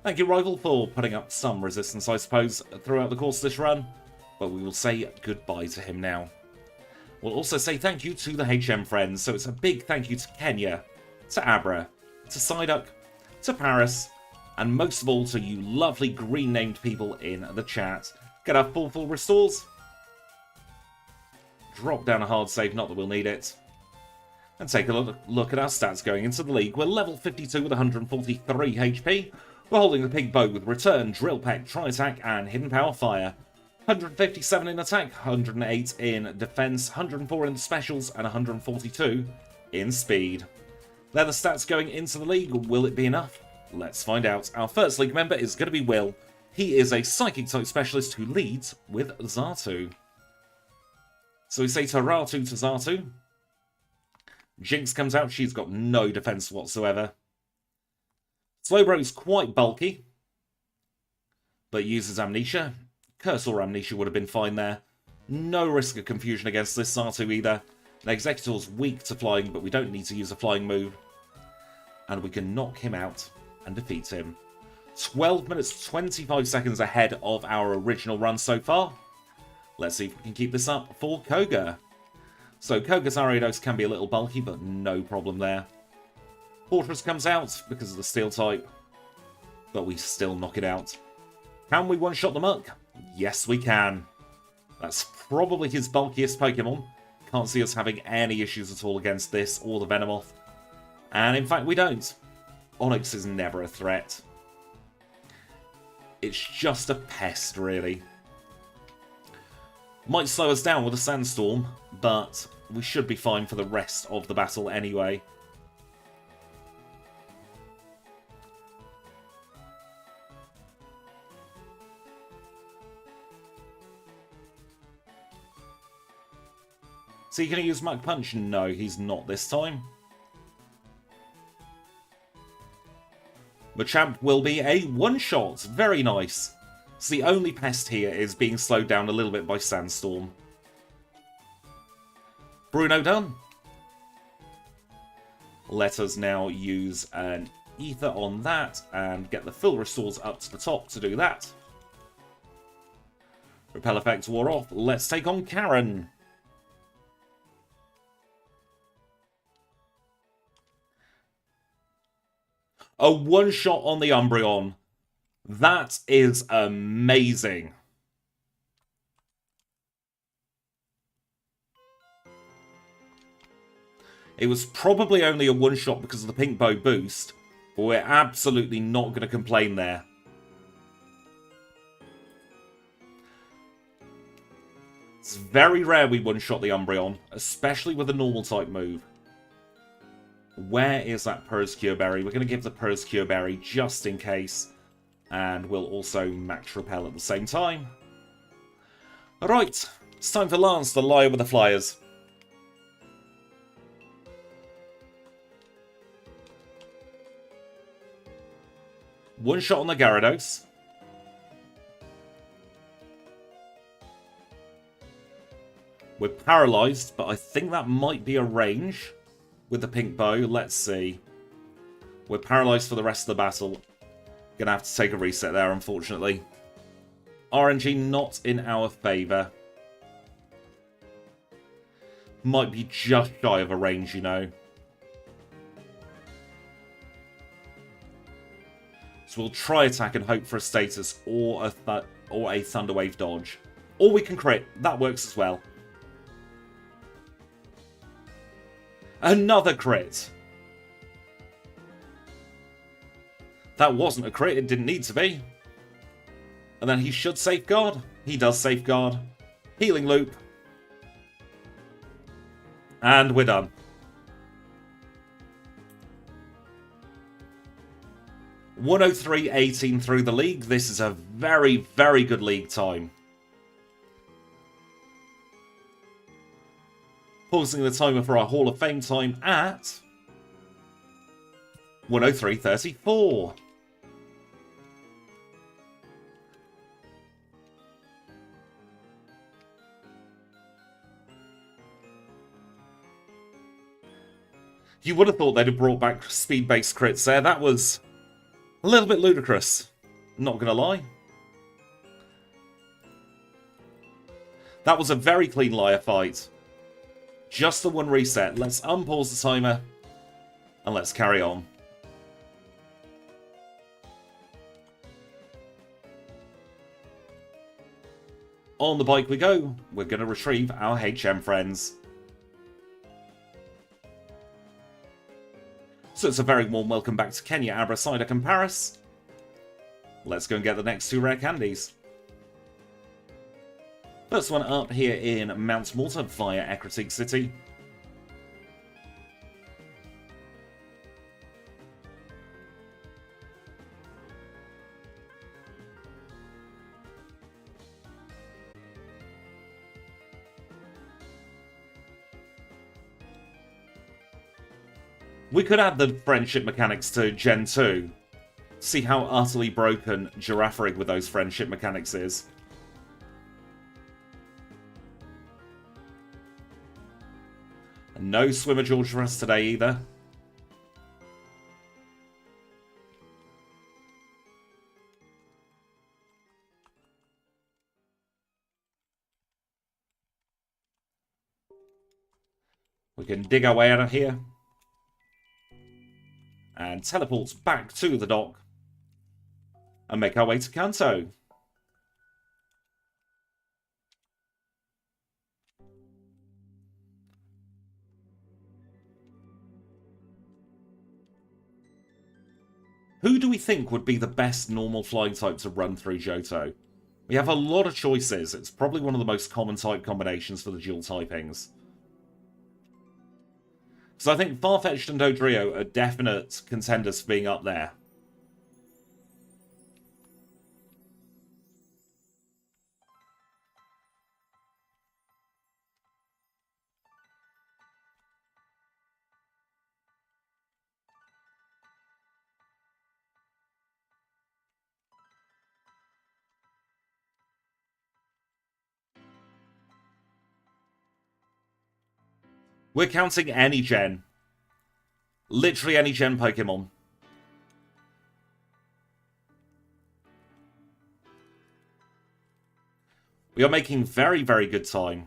Thank you, rival, for putting up some resistance, I suppose, throughout the course of this run. But we will say goodbye to him now. We'll also say thank you to the HM friends. So it's a big thank you to Kenya, to Abra, to Psyduck, to Paris, and most of all to you lovely green-named people in the chat. Get our full restores. Drop down a hard save, not that we'll need it. And take a look at our stats going into the league. We're level 52 with 143 HP. We're holding the Pig Bow with Return, Drill Peck, Tri-Attack, and Hidden Power Fire. 157 in attack, 108 in defense, 104 in specials, and 142 in speed. They're the stats going into the league. Will it be enough? Let's find out. Our first league member is going to be Will. He is a Psychic type specialist who leads with Xatu. So we say Taratu to Xatu. Jinx comes out. She's got no defense whatsoever. Slowbro is quite bulky, but uses Amnesia. Curse or Amnesia would have been fine there. No risk of confusion against this Xatu either. An Executor's weak to flying, but we don't need to use a flying move. And we can knock him out and defeat him. 12 minutes 25 seconds ahead of our original run so far. Let's see if we can keep this up for Koga. So Koga's Ariados can be a little bulky, but no problem there. Fortress comes out because of the steel type, but we still knock it out. Can we one-shot the Muck? Yes, we can. That's probably his bulkiest Pokemon. Can't see us having any issues at all against this or the Venomoth. And in fact, we don't. Onix is never a threat. It's just a pest, really. Might slow us down with a Sandstorm, but we should be fine for the rest of the battle anyway. So you going to use Mach Punch? No, he's not this time. Machamp will be a one-shot. Very nice. So the only pest here is being slowed down a little bit by Sandstorm. Bruno done. Let us now use an Ether on that and get the full restores up to the top to do that. Repel effect wore off. Let's take on Karen. A one-shot on the Umbreon. That is amazing. It was probably only a one-shot because of the Pink Bow boost, but we're absolutely not going to complain there. It's very rare we one-shot the Umbreon, especially with a normal type move. Where is that Persecure Berry? We're going to give the Persecure Berry just in case. And we'll also max repel at the same time. Alright, it's time for Lance to lie with the Flyers. One shot on the Gyarados. We're paralysed, but I think that might be a range. With the Pink Bow, let's see. We're paralysed for the rest of the battle. Gonna have to take a reset there, unfortunately. RNG not in our favour. Might be just shy of a range, you know. So we'll try attack and hope for a status or a Thunder Wave dodge. Or we can crit. That works as well. Another crit. That wasn't a crit, it didn't need to be. And then he should safeguard. He does safeguard. Healing loop. And we're done. (103.18) through the league. This is a very, very good league time. Pausing the timer for our Hall of Fame time at 103.34. You would have thought they'd have brought back speed-based crits there. That was a little bit ludicrous. Not gonna lie. That was a very clean liar fight. Just the one reset. Let's unpause the timer. And let's carry on. On the bike we go. We're going to retrieve our HM friends. So it's a very warm welcome back to Kenya, Abra, Psyduck and Paris. Let's go and get the next two rare candies. First one up here in Mount Malta via Ecruteak City. We could add the friendship mechanics to Gen 2. See how utterly broken Girafarig with those friendship mechanics is. No Swimmer George for us today either. We can dig our way out of here. And teleport back to the dock. And make our way to Kanto. Who do we think would be the best normal flying type to run through Johto? We have a lot of choices. It's probably one of the most common type combinations for the dual typings. So I think Farfetch'd and Dodrio are definite contenders for being up there. We're counting any gen. Literally any gen Pokemon. We are making very, very good time.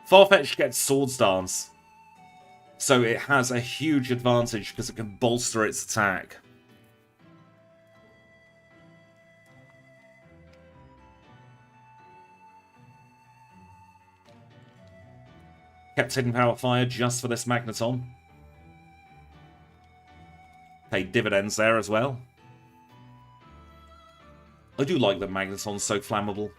Farfetch'd gets Swords Dance. So it has a huge advantage because it can bolster its attack. Kept hidden Power Fire just for this Magneton. Paid dividends there as well. I do like that Magneton's so flammable.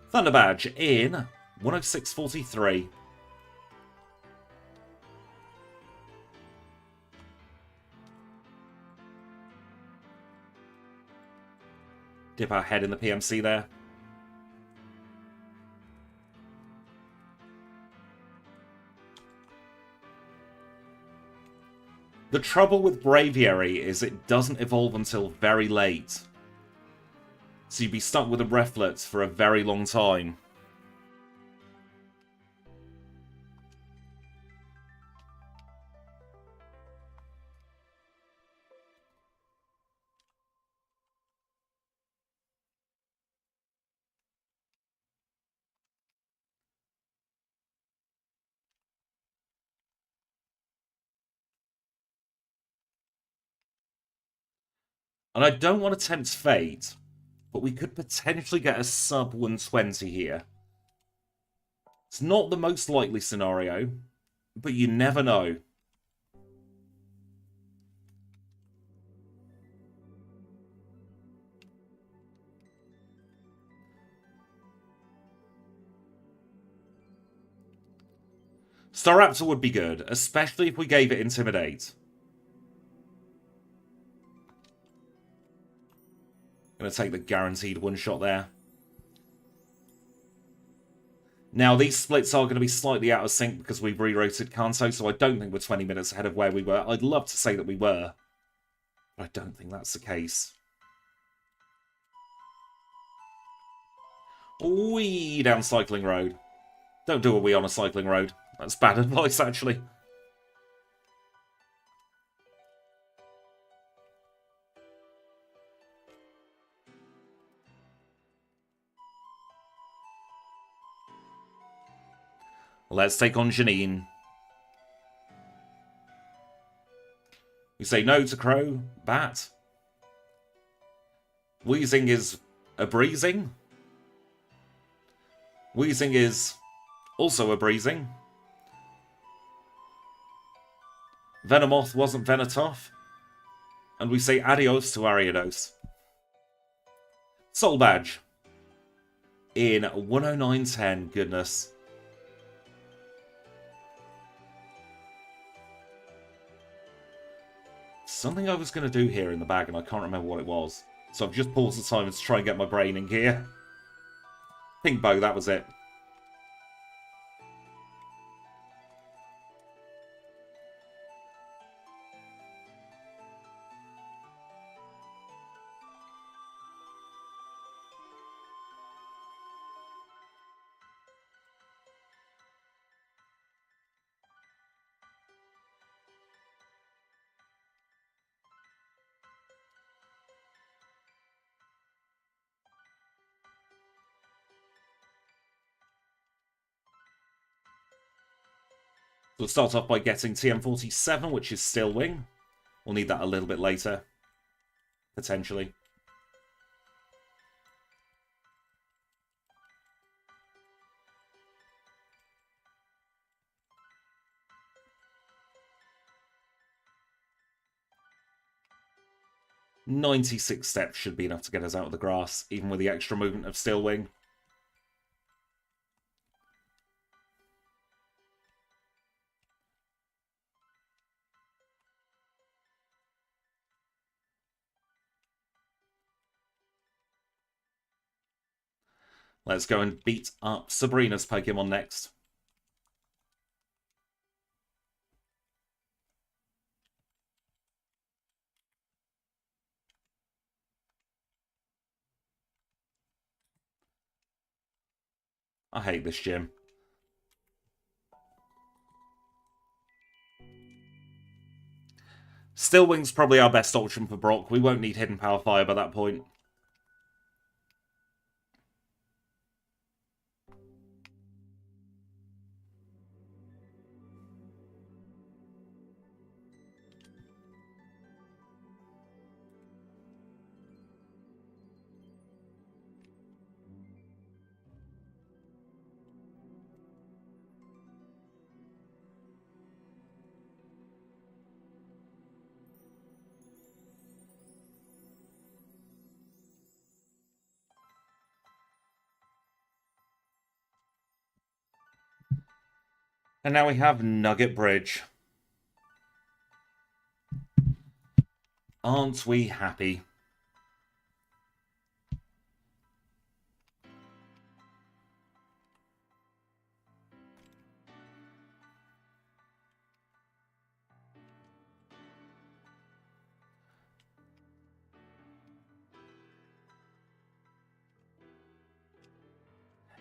Thunder Badge in 106.43. Dip our head in the PMC there. The trouble with Braviary is it doesn't evolve until very late. So you'd be stuck with a Breathlet for a very long time. And I don't want to tempt fate, but we could potentially get a sub 120 here. It's not the most likely scenario, but you never know. Staraptor would be good, especially if we gave it Intimidate. Going to take the guaranteed one-shot there. Now, these splits are going to be slightly out of sync because we've rerouted Kanto, so I don't think we're 20 minutes ahead of where we were. I'd love to say that we were, but I don't think that's the case. Wee down cycling road. Don't do a wee on a cycling road. That's bad advice, actually. Let's take on Janine. We say no to Crow. Bat. Wheezing is a breezing. Wheezing is also a breezing. Venomoth wasn't Venatoff. And we say adios to Ariados. Soul Badge. In 109.10, goodness. Something I was going to do here in the bag and I can't remember what it was. So I've just paused the timer to try and get my brain in gear. Pink Bow, that was it. We'll start off by getting TM47, which is Still Wing. We'll need that a little bit later, potentially. 96 steps should be enough to get us out of the grass, even with the extra movement of Steel Wing. Let's go and beat up Sabrina's Pokemon next. I hate this gym. Steel Wing's probably our best option for Brock. We won't need Hidden Power Fire by that point. And now we have Nugget Bridge. Aren't we happy?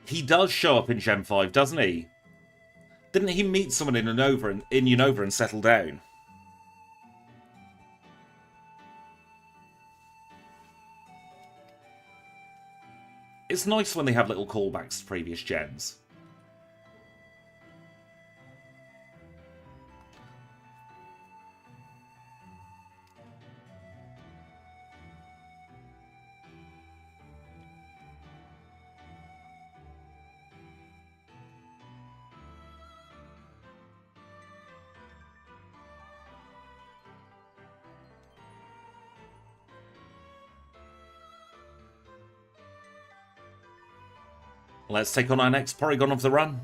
He does show up in Gen 5, doesn't he? Didn't he meet someone in Unova and settle down? It's nice when they have little callbacks to previous gens. Let's take on our next Porygon of the run.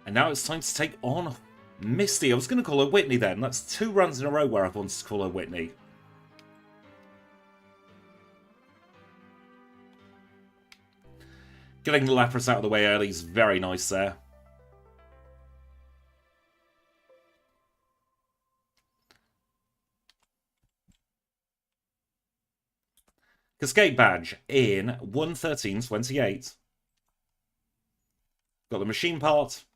And now it's time to take on Misty. I was going to call her Whitney then. That's 2 runs in a row where I've wanted to call her Whitney. Getting the Lapras out of the way early is very nice there. Cascade Badge in 1:13:28. Got the machine part.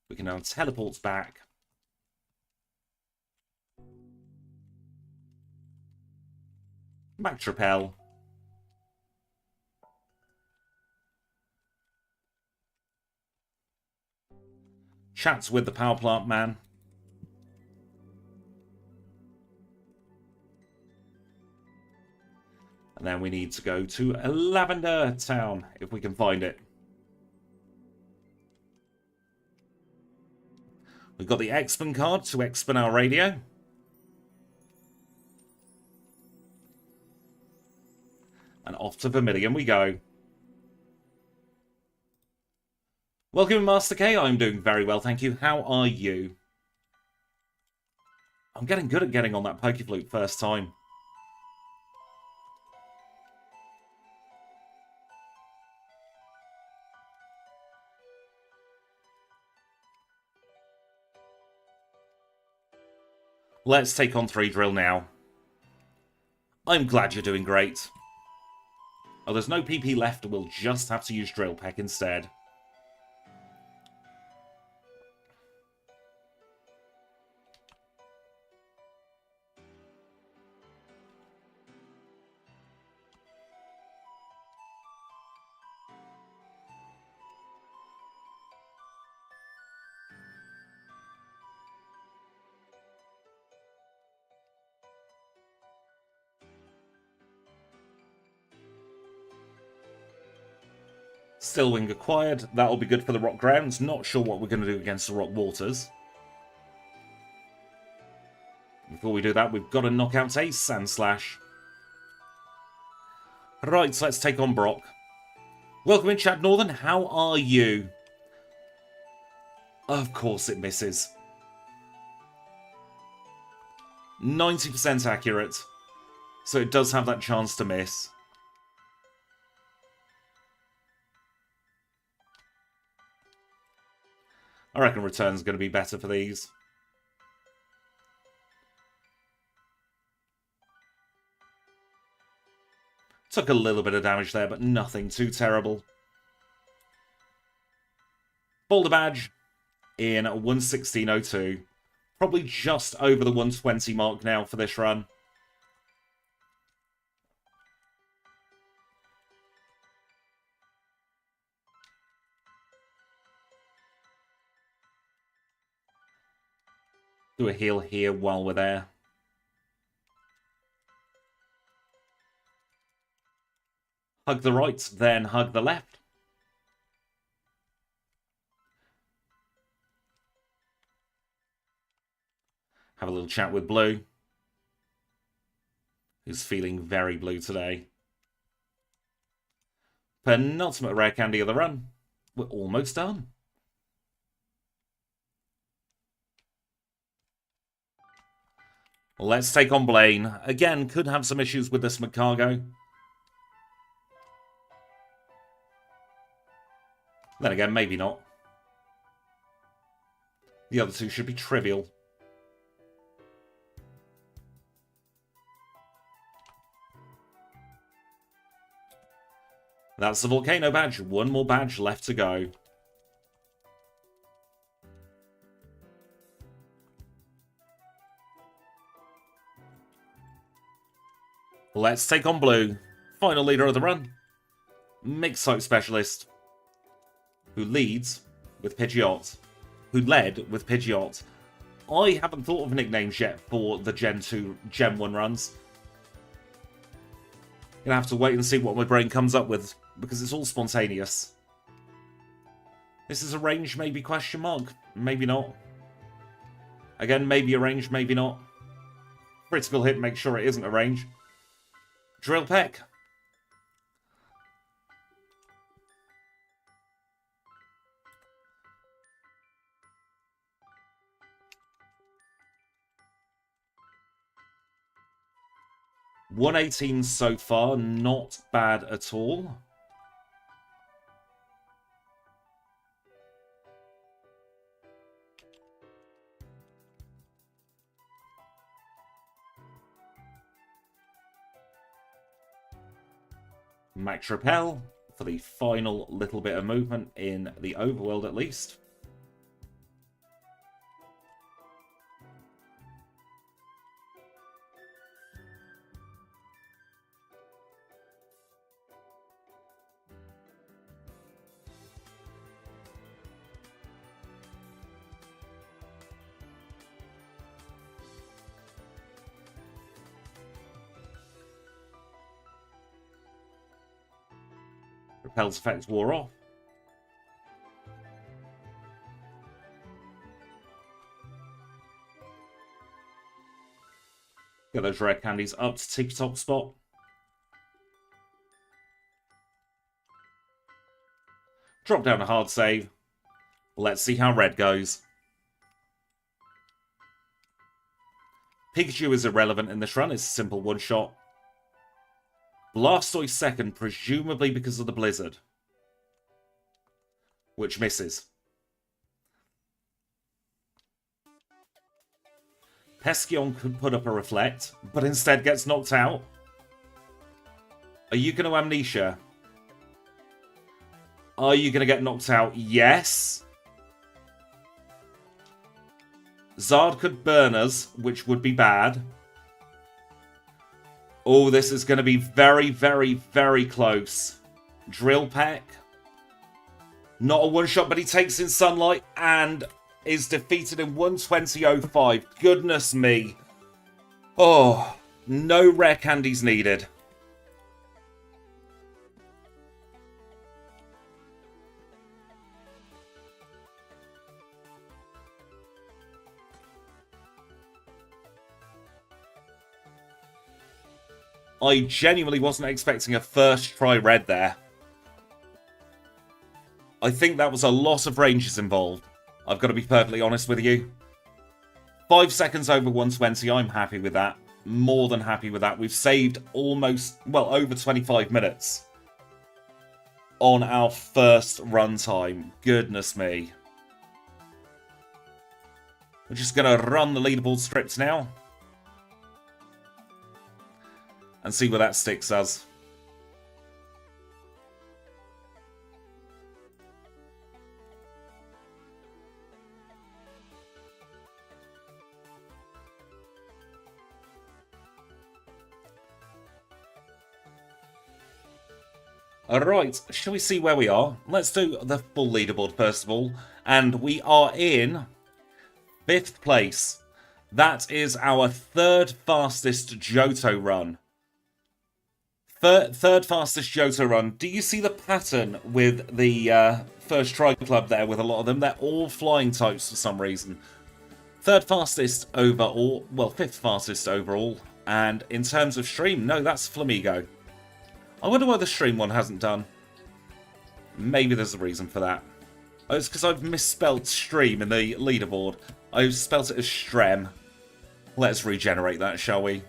We can now teleport back. Back to repel. Chats with the power plant man. And then we need to go to Lavender Town, if we can find it. We've got the Expand card to expand our radio. And off to Vermilion we go. Welcome, Master K. I'm doing very well, thank you. How are you? I'm getting good at getting on that Pokeflute first time. Let's take on 3 Drill now. I'm glad you're doing great. Oh, there's no PP left, we'll just have to use Drill Peck instead. Still wing acquired. That'll be good for the rock grounds. Not sure what we're going to do against the rock waters. Before we do that, we've got to knock out a Sand Slash. Right, so let's take on Brock. Welcome in, Chad Northern. How are you? Of course it misses. 90% accurate. So it does have that chance to miss. I reckon return's going to be better for these. Took a little bit of damage there, but nothing too terrible. Boulder Badge in 116.02. Probably just over the 120 mark now for this run. Do a heal here while we're there. Hug the right, then hug the left. Have a little chat with Blue, who's feeling very blue today. Penultimate rare candy of the run. We're almost done. Let's take on Blaine. Again, could have some issues with this McCargo. Then again, maybe not. The other two should be trivial. That's the Volcano badge. One more badge left to go. Let's take on Blue. Final leader of the run. Mixed type specialist. Who leads with Pidgeot. Who led with Pidgeot. I haven't thought of nicknames yet for the Gen 2, Gen 1 runs. Gonna have to wait and see what my brain comes up with, because it's all spontaneous. This is a range, maybe, question mark? Maybe not. Again, maybe a range, maybe not. Critical hit, make sure it isn't a range. Drill Peck. $118 so far, not bad at all. Max Repel for the final little bit of movement in the overworld at least. Repel's effect wore off. Get those rare candies up to tippy top spot. Drop down a hard save. Let's see how red goes. Pikachu is irrelevant in this run. It's a simple one-shot. Blastoise second, presumably because of the blizzard. Which misses. Pesquion could put up a reflect, but instead gets knocked out. Are you going to Amnesia? Are you going to get knocked out? Yes. Zard could burn us, which would be bad. Oh, this is going to be very, very, very close. Drill Peck. Not a one-shot, but he takes in Sunlight and is defeated in 120.05. Goodness me. Oh, no rare candies needed. I genuinely wasn't expecting a first try red there. I think that was a lot of ranges involved. I've got to be perfectly honest with you. 5 seconds over 120, I'm happy with that. More than happy with that. We've saved almost, well, over 25 minutes on our first run time. Goodness me. We're just going to run the leaderboard strips now. And see where that sticks us. Alright, shall we see where we are? Let's do the full leaderboard first of all. And we are in 5th place. That is our 3rd fastest Johto run. Third fastest Johto run. Do you see the pattern with the first try club there with a lot of them? They're all flying types for some reason. 3rd fastest overall. Well, 5th fastest overall. And in terms of stream, no, that's Flamigo. I wonder why the stream one hasn't done. Maybe there's a reason for that. Oh, it's because I've misspelled stream in the leaderboard. I've spelt it as strem. Let's regenerate that, shall we?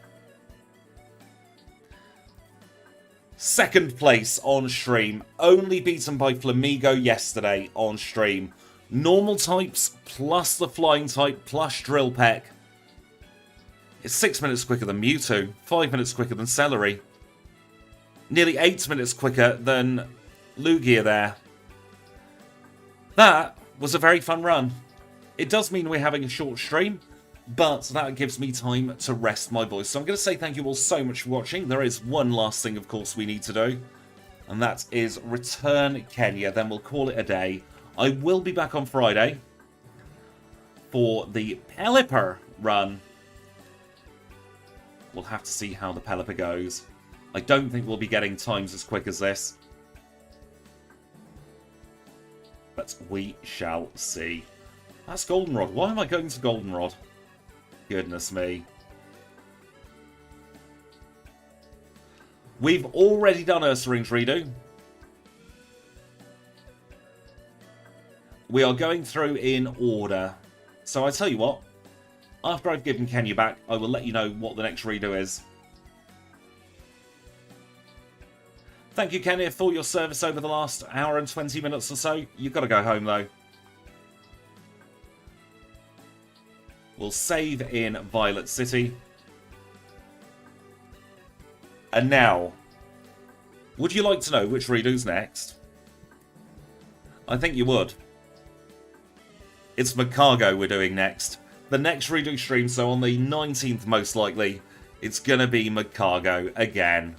2nd place on stream. Only beaten by Flamigo yesterday on stream. Normal types plus the flying type plus Drill Peck. It's 6 minutes quicker than Mewtwo. 5 minutes quicker than Celery. Nearly 8 minutes quicker than Lugia there. That was a very fun run. It does mean we're having a short stream, but that gives me time to rest my voice. So I'm going to say thank you all so much for watching. There is one last thing, of course, we need to do, and that is return Kenya. Then we'll call it a day. I will be back on Friday for the Pelipper run. We'll have to see how the Pelipper goes. I don't think we'll be getting times as quick as this. But we shall see. That's Goldenrod. Why am I going to Goldenrod? Goodness me. We've already done Ursaring's redo. We are going through in order. So I tell you what. After I've given Kenya back, I will let you know what the next redo is. Thank you, Kenya, for your service over the last hour and 20 minutes or so. You've got to go home, though. We'll save in Violet City. And now, would you like to know which redo's next? I think you would. It's Macargo we're doing next. The next redo stream, so on the 19th most likely, it's going to be Macargo again.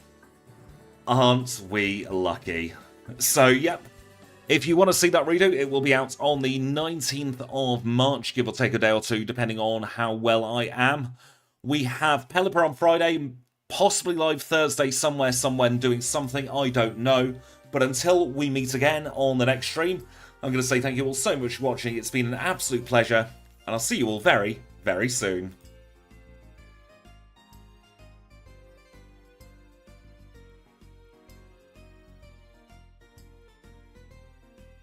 Aren't we lucky? So, yep. If you want to see that redo, it will be out on the 19th of March, give or take a day or two, depending on how well I am. We have Pelipper on Friday, possibly live Thursday somewhere, someone doing something, I don't know. But until we meet again on the next stream, I'm going to say thank you all so much for watching. It's been an absolute pleasure, and I'll see you all very, very soon.